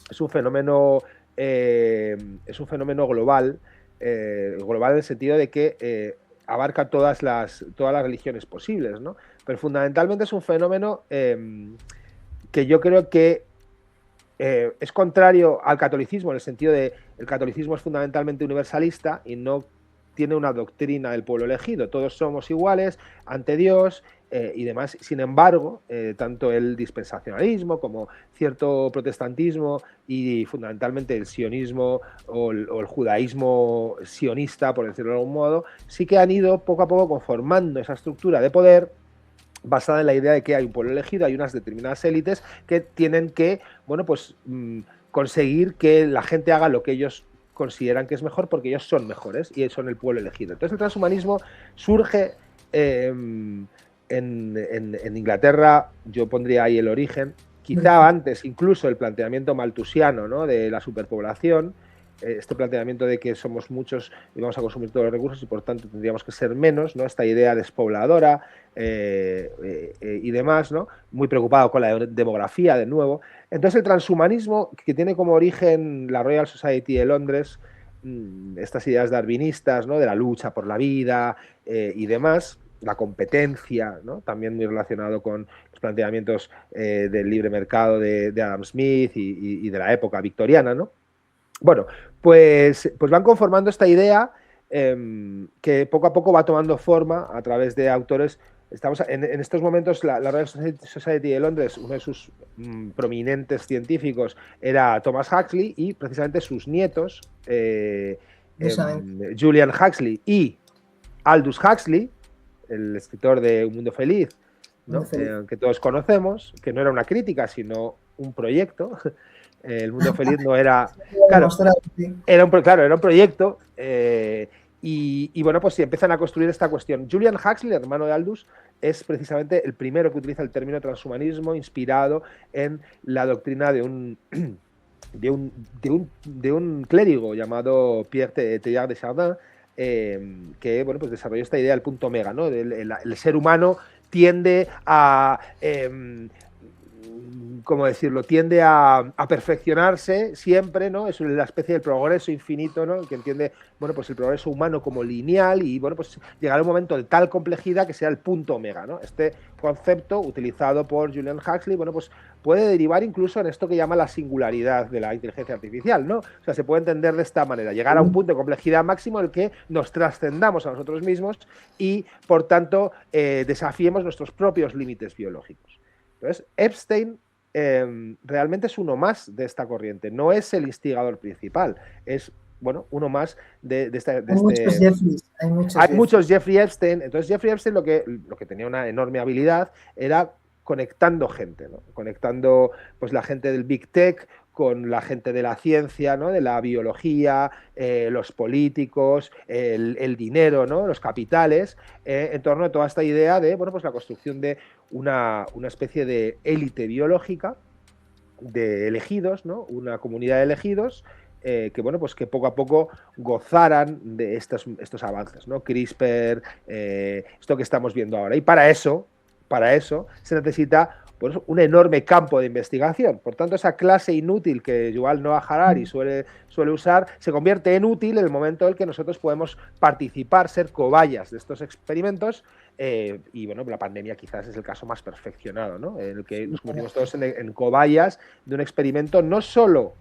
es un fenómeno global, global en el sentido de que abarca todas las religiones posibles, ¿no? Pero fundamentalmente es un fenómeno que yo creo que es contrario al catolicismo, en el sentido de el catolicismo es fundamentalmente universalista y no tiene una doctrina del pueblo elegido. Todos somos iguales ante Dios y demás. Sin embargo, tanto el dispensacionalismo como cierto protestantismo y fundamentalmente el sionismo o el judaísmo sionista, por decirlo de algún modo, sí que han ido poco a poco conformando esa estructura de poder basada en la idea de que hay un pueblo elegido, hay unas determinadas élites que tienen que, bueno, pues conseguir que la gente haga lo que ellos consideran que es mejor porque ellos son mejores y son el pueblo elegido. Entonces el transhumanismo surge en Inglaterra, yo pondría ahí el origen, quizá antes incluso el planteamiento malthusiano, ¿no?, de la superpoblación, este planteamiento de que somos muchos y vamos a consumir todos los recursos y por tanto tendríamos que ser menos, ¿no?, esta idea despobladora y demás, ¿no?, muy preocupado con la demografía de nuevo. Entonces el transhumanismo, que tiene como origen la Royal Society de Londres, estas ideas darwinistas, ¿no?, de la lucha por la vida y demás, la competencia, ¿no?, también muy relacionado con los planteamientos del libre mercado de Adam Smith y de la época victoriana, ¿no? Bueno, pues van conformando esta idea que poco a poco va tomando forma a través de autores. Estamos en estos momentos, la Royal Society de Londres, uno de sus prominentes científicos era Thomas Huxley, y precisamente sus nietos, Julian Huxley y Aldous Huxley, el escritor de Un Mundo Feliz, ¿no?, que todos conocemos, que no era una crítica, sino un proyecto. El Mundo Feliz no era... Claro, era un proyecto y bueno, pues sí, empiezan a construir esta cuestión. Julian Huxley, el hermano de Aldous, es precisamente el primero que utiliza el término transhumanismo inspirado en la doctrina de un clérigo llamado Pierre Teilhard de Chardin, que bueno, pues desarrolló esta idea del punto omega, ¿no? El ser humano tiende a ¿cómo decirlo? Tiende a perfeccionarse siempre, ¿no? Es la especie del progreso infinito, ¿no? Que entiende, bueno, pues el progreso humano como lineal y, bueno, pues llegará un momento de tal complejidad que sea el punto omega, ¿no? Este concepto utilizado por Julian Huxley, bueno, pues puede derivar incluso en esto que llama la singularidad de la inteligencia artificial, ¿no? O sea, se puede entender de esta manera, llegar a un punto de complejidad máximo en el que nos trascendamos a nosotros mismos y, por tanto, desafiemos nuestros propios límites biológicos. Entonces, Epstein realmente es uno más de esta corriente, no es el instigador principal, es, bueno, uno más de este...
Hay muchos Jeffries,
hay muchos Jeffrey Epstein. Entonces Jeffrey Epstein lo que tenía una enorme habilidad era conectando gente, ¿no? Conectando pues la gente del Big Tech con la gente de la ciencia, ¿no? De la biología, los políticos, el dinero, ¿no? Los capitales, en torno a toda esta idea de, bueno, pues la construcción de una especie de élite biológica de elegidos, ¿no? Una comunidad de elegidos que, bueno, pues que poco a poco gozaran de estos avances, ¿no? CRISPR, esto que estamos viendo ahora. Y para eso se necesita, pues, un enorme campo de investigación. Por tanto, esa clase inútil que Yuval Noah Harari suele usar se convierte en útil en el momento en el que nosotros podemos participar, ser cobayas de estos experimentos. Y bueno, la pandemia quizás es el caso más perfeccionado, ¿no? En el que nos convertimos todos en cobayas de un experimento no solo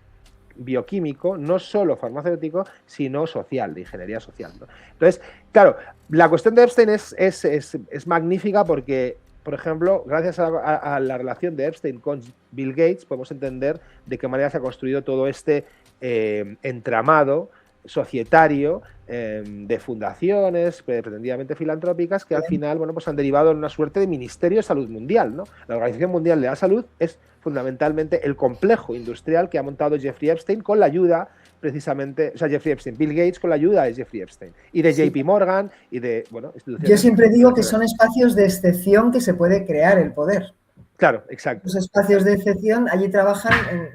bioquímico, no solo farmacéutico, sino social, de ingeniería social, ¿no? Entonces, claro, la cuestión de Epstein es magnífica porque, por ejemplo, gracias a la relación de Epstein con Bill Gates, podemos entender de qué manera se ha construido todo este entramado societario de fundaciones pretendidamente filantrópicas que al final, bueno, pues han derivado en una suerte de Ministerio de Salud Mundial, ¿no? La Organización Mundial de la Salud es fundamentalmente el complejo industrial que ha montado Jeffrey Epstein con la ayuda precisamente, o sea, Bill Gates con la ayuda de Jeffrey Epstein y de JP Morgan y de, bueno, instituciones.
Yo siempre digo que son espacios de excepción que se puede crear el poder.
Claro, exacto.
Los espacios de excepción, allí trabajan,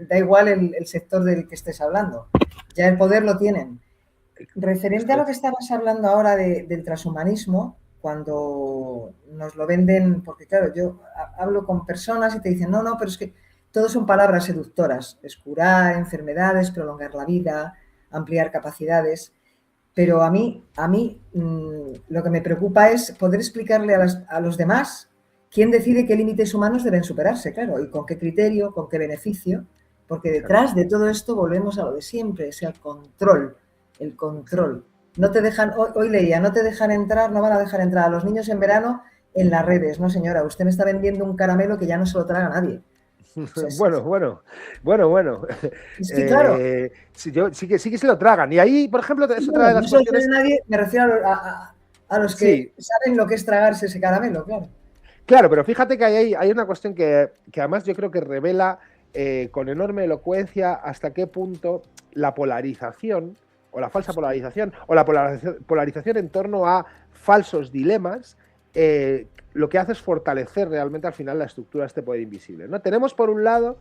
da igual el sector del que estés hablando, ya el poder lo tienen. Referente a lo que estabas hablando ahora del transhumanismo, cuando nos lo venden, porque claro, yo hablo con personas y te dicen, no, pero es que todo son palabras seductoras, es curar enfermedades, prolongar la vida, ampliar capacidades, pero a mí lo que me preocupa es poder explicarle a los demás quién decide qué límites humanos deben superarse, claro, y con qué criterio, con qué beneficio, porque detrás de todo esto volvemos a lo de siempre, es el control. No te dejan, hoy leía, no te dejan entrar, no van a dejar entrar a los niños en verano en las redes. No, señora, usted me está vendiendo un caramelo que ya no se lo traga nadie.
Bueno.
Es que claro.
Sí que se lo tragan. Y ahí, por ejemplo, es otra de las cuestiones.
Nadie, me refiero a los que saben lo que es tragarse ese caramelo, claro.
Claro, pero fíjate que hay una cuestión que además yo creo que revela con enorme elocuencia hasta qué punto la polarización o la falsa polarización o la polarización en torno a falsos dilemas lo que hace es fortalecer realmente al final la estructura de este poder invisible, ¿no? Tenemos por un lado,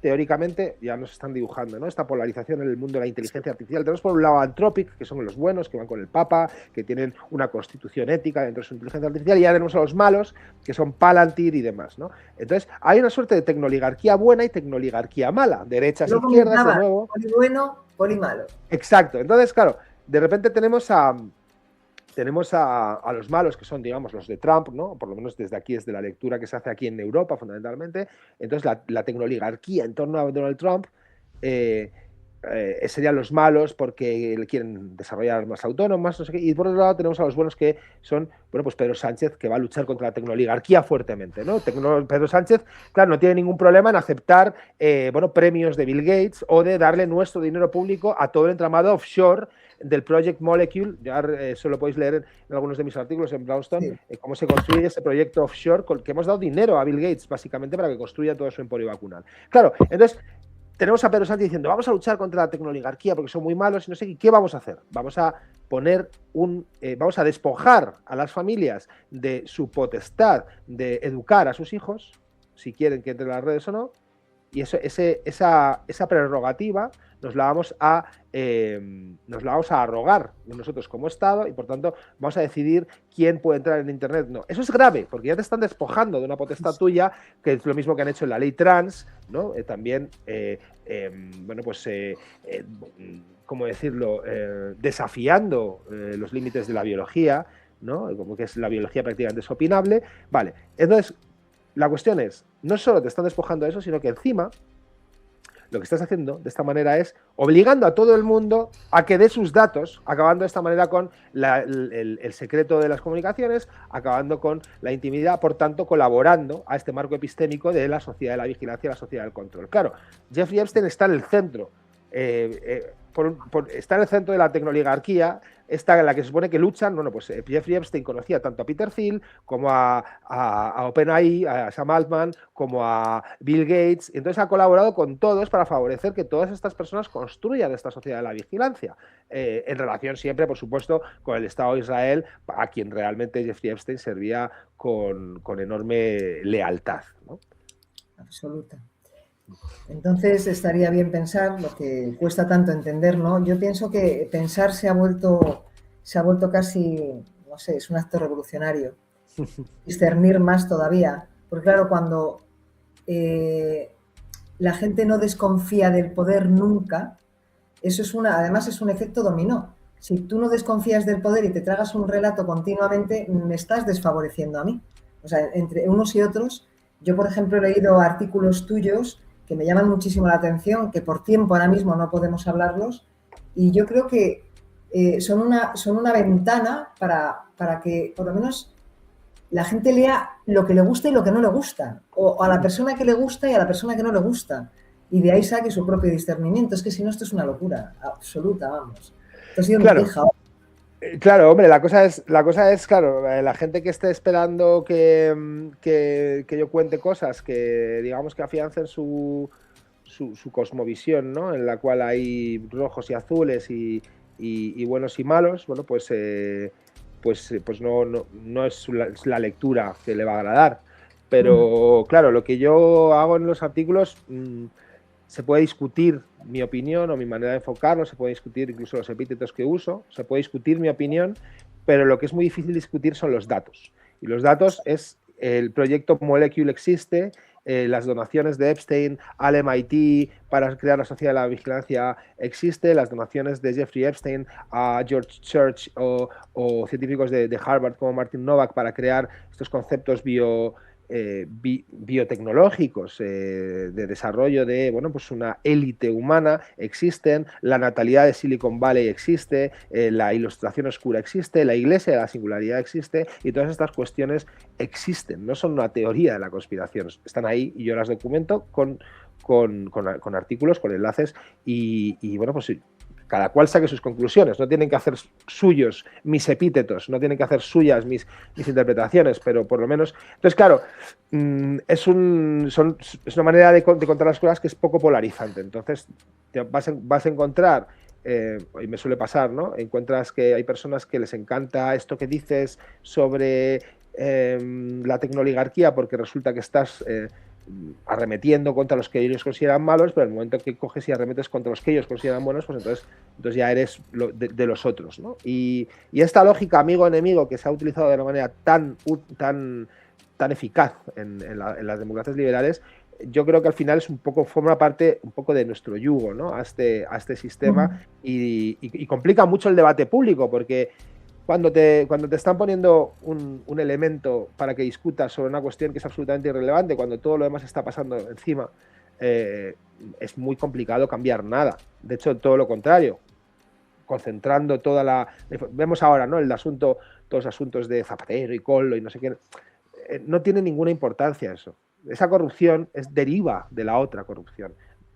teóricamente, ya nos están dibujando, ¿no?, esta polarización en el mundo de la inteligencia artificial. Tenemos por un lado Anthropic, que son los buenos, que van con el Papa, que tienen una constitución ética dentro de su inteligencia artificial, y ya tenemos a los malos, que son Palantir y demás, ¿no? Entonces, hay una suerte de tecnoligarquía buena y tecnoligarquía mala, derechas e izquierdas, de nuevo.
Poli bueno, poli malo.
Exacto. Entonces, claro, de repente tenemos a los malos, que son, digamos, los de Trump, ¿no? Por lo menos desde aquí, desde la lectura que se hace aquí en Europa, fundamentalmente. Entonces, la tecnoligarquía en torno a Donald Trump serían los malos porque quieren desarrollar armas autónomas, no sé qué. Y por otro lado tenemos a los buenos, que son, bueno, pues Pedro Sánchez, que va a luchar contra la tecnoligarquía fuertemente, ¿no? Pedro Sánchez, claro, no tiene ningún problema en aceptar premios de Bill Gates o de darle nuestro dinero público a todo el entramado offshore del Project Molecule. Ya eso lo podéis leer en algunos de mis artículos en Brownstone, cómo se construye ese proyecto offshore con el que hemos dado dinero a Bill Gates, básicamente, para que construya todo su emporio vacunal. Claro, entonces tenemos a Pedro Sánchez diciendo, vamos a luchar contra la tecnoligarquía porque son muy malos y no sé qué. ¿Qué vamos a hacer? Vamos a poner vamos a despojar a las familias de su potestad de educar a sus hijos, si quieren que entren en las redes o no, Y esa prerrogativa nos la vamos a arrogar nosotros como Estado y, por tanto, vamos a decidir quién puede entrar en Internet. No, eso es grave, porque ya te están despojando de una potestad tuya, que es lo mismo que han hecho en la ley trans, ¿no? También, ¿cómo decirlo? Desafiando los límites de la biología, ¿no? Como que es la biología prácticamente es opinable. Vale, entonces, la cuestión es, no solo te están despojando de eso, sino que encima lo que estás haciendo de esta manera es obligando a todo el mundo a que dé sus datos, acabando de esta manera con el secreto de las comunicaciones, acabando con la intimidad, por tanto, colaborando a este marco epistémico de la sociedad de la vigilancia y la sociedad del control. Claro, Jeffrey Epstein está en el centro, está en el centro de la tecnoligarquía, esta en la que se supone que luchan. Bueno, pues Jeffrey Epstein conocía tanto a Peter Thiel como a OpenAI, a Sam Altman, como a Bill Gates, y entonces ha colaborado con todos para favorecer que todas estas personas construyan esta sociedad de la vigilancia, en relación siempre, por supuesto, con el Estado de Israel, a quien realmente Jeffrey Epstein servía con enorme lealtad, ¿no?
Absoluta. Entonces estaría bien pensar, lo que cuesta tanto entender, ¿no? Yo pienso que pensar se ha vuelto casi, no sé, es un acto revolucionario. Discernir más todavía, porque claro, cuando la gente no desconfía del poder nunca, eso además es un efecto dominó. Si tú no desconfías del poder y te tragas un relato continuamente, me estás desfavoreciendo a mí. O sea, entre unos y otros, yo, por ejemplo, he leído artículos tuyos que me llaman muchísimo la atención, que por tiempo ahora mismo no podemos hablarlos, y yo creo que son una ventana para que, por lo menos, la gente lea lo que le gusta y lo que no le gusta, o a la persona que le gusta y a la persona que no le gusta, y de ahí saque su propio discernimiento. Es que si no, esto es una locura absoluta, vamos. Esto ha sido mi queja.
Claro, hombre, la cosa es, claro, la gente que esté esperando que yo cuente cosas que, digamos, que afiancen su cosmovisión, ¿no? En la cual hay rojos y azules y buenos y malos, bueno, pues no es la lectura que le va a agradar. Pero, claro, lo que yo hago en los artículos, se puede discutir mi opinión o mi manera de enfocarlo, se puede discutir incluso los epítetos que uso, se puede discutir mi opinión, pero lo que es muy difícil discutir son los datos. Y los datos es el proyecto Molecule existe, las donaciones de Epstein al MIT para crear la sociedad de la vigilancia existe, las donaciones de Jeffrey Epstein a George Church o científicos de Harvard como Martin Novak para crear estos conceptos biotecnológicos de desarrollo de, bueno, pues una élite humana existen, la natalidad de Silicon Valley existe, la ilustración oscura existe, la iglesia de la singularidad existe, y todas estas cuestiones existen, no son una teoría de la conspiración, están ahí y yo las documento con artículos, con enlaces y bueno, pues sí, cada cual saque sus conclusiones, no tienen que hacer suyos mis epítetos, no tienen que hacer suyas mis interpretaciones, pero por lo menos... Entonces, claro, es una manera de contar las cosas que es poco polarizante. Entonces, vas a encontrar, y me suele pasar, ¿no? Encuentras que hay personas que les encanta esto que dices sobre la tecnoligarquía porque resulta que estás... arremetiendo contra los que ellos consideran malos, pero en el momento que coges y arremetes contra los que ellos consideran buenos, pues entonces ya eres de los otros, ¿no? Y esta lógica amigo-enemigo que se ha utilizado de una manera tan eficaz en las democracias liberales, yo creo que al final forma parte un poco de nuestro yugo, ¿no? a este sistema y complica mucho el debate público, porque cuando te están poniendo un elemento para que discutas sobre una cuestión que es absolutamente irrelevante, cuando todo lo demás está pasando encima, es muy complicado cambiar nada. De hecho, todo lo contrario, concentrando toda la... Vemos ahora, ¿no? Todos los asuntos de Zapatero y Collo y no sé qué. No tiene ninguna importancia eso. Esa corrupción deriva de la otra corrupción.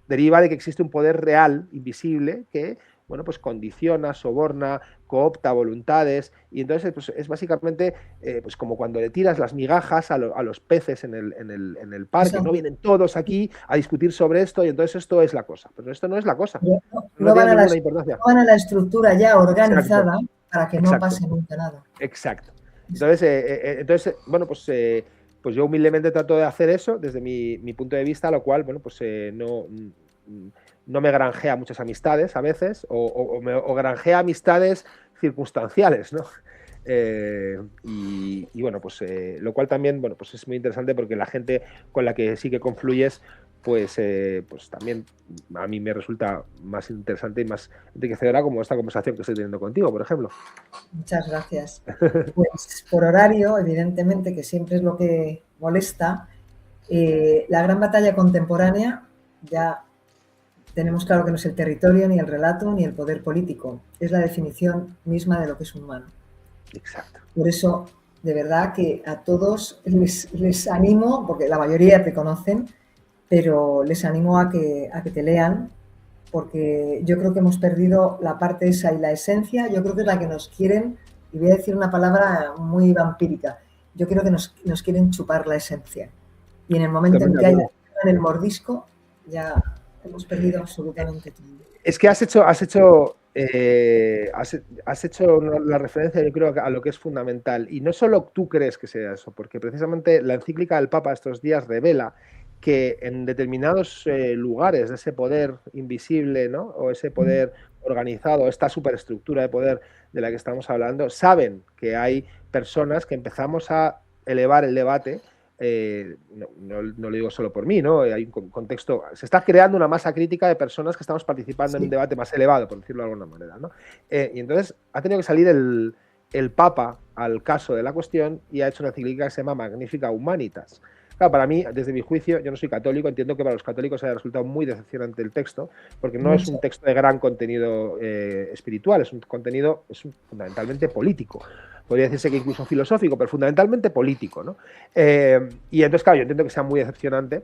Deriva de que existe un poder real, invisible, que... bueno, pues condiciona, soborna, coopta voluntades, y entonces pues, es básicamente pues como cuando le tiras las migajas a los peces en el parque, ¿no? Vienen todos aquí a discutir sobre esto y entonces esto es la cosa, pero esto no es la cosa, no tiene ninguna importancia.
No van a la estructura ya organizada. Exacto. Para que no pase nunca nada.
Exacto. Entonces bueno, pues pues yo humildemente trato de hacer eso desde mi punto de vista, lo cual, bueno, pues no me granjea muchas amistades a veces, o granjea amistades circunstanciales, ¿no? Y bueno, pues lo cual también, bueno, pues es muy interesante porque la gente con la que sí que confluyes, pues también a mí me resulta más interesante y más enriquecedora, como esta conversación que estoy teniendo contigo, por ejemplo.
Muchas gracias. Pues por horario, evidentemente, que siempre es lo que molesta, la gran batalla contemporánea ya tenemos claro que no es el territorio, ni el relato, ni el poder político. Es la definición misma de lo que es un humano.
Exacto.
Por eso, de verdad que a todos les animo, porque la mayoría te conocen, pero les animo a que te lean, porque yo creo que hemos perdido la parte esa y la esencia. Yo creo que es la que nos quieren, y voy a decir una palabra muy vampírica, yo creo que nos quieren chupar la esencia. Y en el momento en que haya el mordisco, ya hemos perdido absolutamente todo.
Es que has hecho la referencia, yo creo, a lo que es fundamental. Y no solo tú crees que sea eso, porque precisamente la encíclica del Papa estos días revela que en determinados lugares de ese poder invisible, ¿no? O ese poder organizado, esta superestructura de poder de la que estamos hablando, saben que hay personas que empezamos a elevar el debate. No lo digo solo por mí, ¿no? Hay un contexto, se está creando una masa crítica de personas que estamos participando en un debate más elevado, por decirlo de alguna manera, ¿no? Y entonces ha tenido que salir el Papa al caso de la cuestión y ha hecho una encíclica que se llama Magnificat Humanitas. Claro, para mí, desde mi juicio, yo no soy católico, entiendo que para los católicos haya resultado muy decepcionante el texto, porque no es un texto de gran contenido espiritual, es un contenido fundamentalmente político. Podría decirse que incluso filosófico, pero fundamentalmente político, ¿no? Y entonces, claro, yo entiendo que sea muy decepcionante,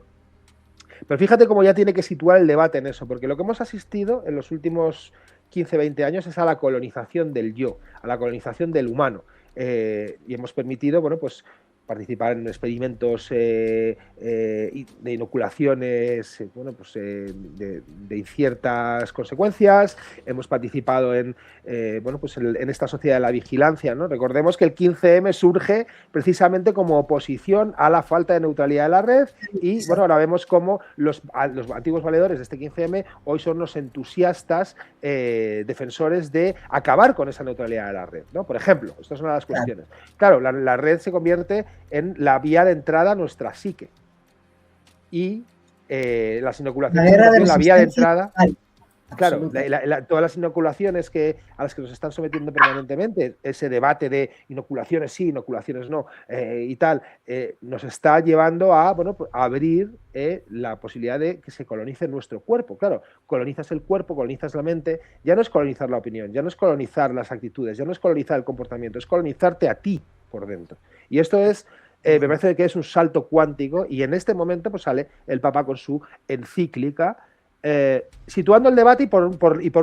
pero fíjate cómo ya tiene que situar el debate en eso, porque lo que hemos asistido en los últimos 15, 20 años es a la colonización del yo, a la colonización del humano. Y hemos permitido, bueno, pues participar en experimentos de inoculaciones, bueno, pues, de inciertas consecuencias. Hemos participado en, bueno, pues en esta sociedad de la vigilancia, ¿no? Recordemos que el 15M surge precisamente como oposición a la falta de neutralidad de la red y, bueno, ahora vemos cómo los antiguos valedores de este 15M hoy son los entusiastas defensores de acabar con esa neutralidad de la red, ¿no? Por ejemplo, esto es una de las cuestiones. Claro, la red se convierte en la vía de entrada a nuestra psique. Y las inoculaciones son la vía de entrada. Claro, todas las inoculaciones a las que nos están sometiendo permanentemente, ese debate de inoculaciones sí, inoculaciones no, y tal, nos está llevando a, bueno, a abrir la posibilidad de que se colonice nuestro cuerpo. Claro, colonizas el cuerpo, colonizas la mente, ya no es colonizar la opinión, ya no es colonizar las actitudes, ya no es colonizar el comportamiento, es colonizarte a ti por dentro. Y esto es, me parece que es un salto cuántico y en este momento pues sale el Papa con su encíclica situando el debate y por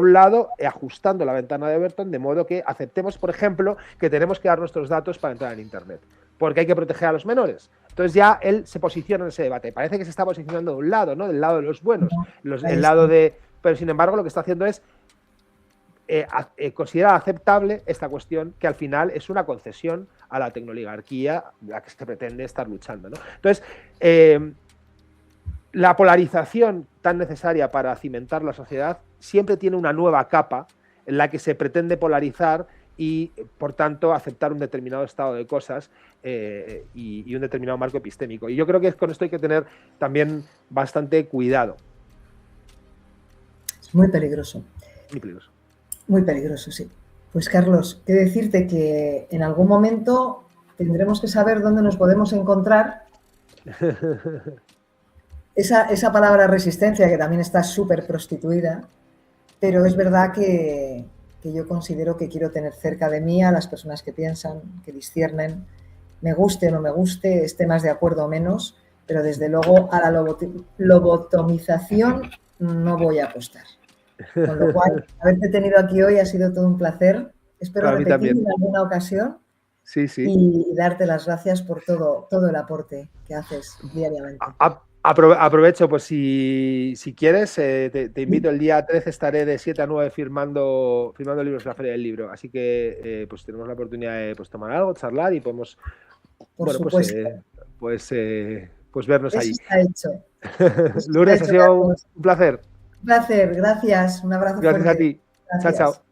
un lado ajustando la ventana de Overton de modo que aceptemos, por ejemplo, que tenemos que dar nuestros datos para entrar en Internet, porque hay que proteger a los menores. Entonces ya él se posiciona en ese debate. Parece que se está posicionando de un lado, ¿no? Del lado de los buenos, el lado de... Pero sin embargo lo que está haciendo es considera aceptable esta cuestión que al final es una concesión a la tecnoligarquía la que se pretende estar luchando, ¿no? Entonces, la polarización tan necesaria para cimentar la sociedad siempre tiene una nueva capa en la que se pretende polarizar y, por tanto, aceptar un determinado estado de cosas y un determinado marco epistémico. Y yo creo que con esto hay que tener también bastante cuidado.
Es muy peligroso.
Muy peligroso.
Muy peligroso, sí. Pues, Carlos, qué decirte que en algún momento tendremos que saber dónde nos podemos encontrar. Esa palabra resistencia, que también está súper prostituida, pero es verdad que yo considero que quiero tener cerca de mí a las personas que piensan, que disciernen, me guste o no me guste, esté más de acuerdo o menos, pero desde luego a la lobotomización no voy a apostar. Con lo cual, haberte tenido aquí hoy ha sido todo un placer. Espero repetir en alguna ocasión.
Sí, sí.
Y darte las gracias por todo el aporte que haces diariamente.
Aprovecho, pues si quieres, te invito el día 13, estaré de 7 a 9 firmando libros en la Feria del Libro, así que pues tenemos la oportunidad de pues, tomar algo, charlar y podemos,
Por supuesto.
pues vernos
Eso
allí.
está hecho. Eso
Lourdes,
está
ha
hecho,
sido
Carlos.
un placer.
Un placer, gracias. Un abrazo
Gracias a
fuerte.
ti. Chao,
Gracias.
chao.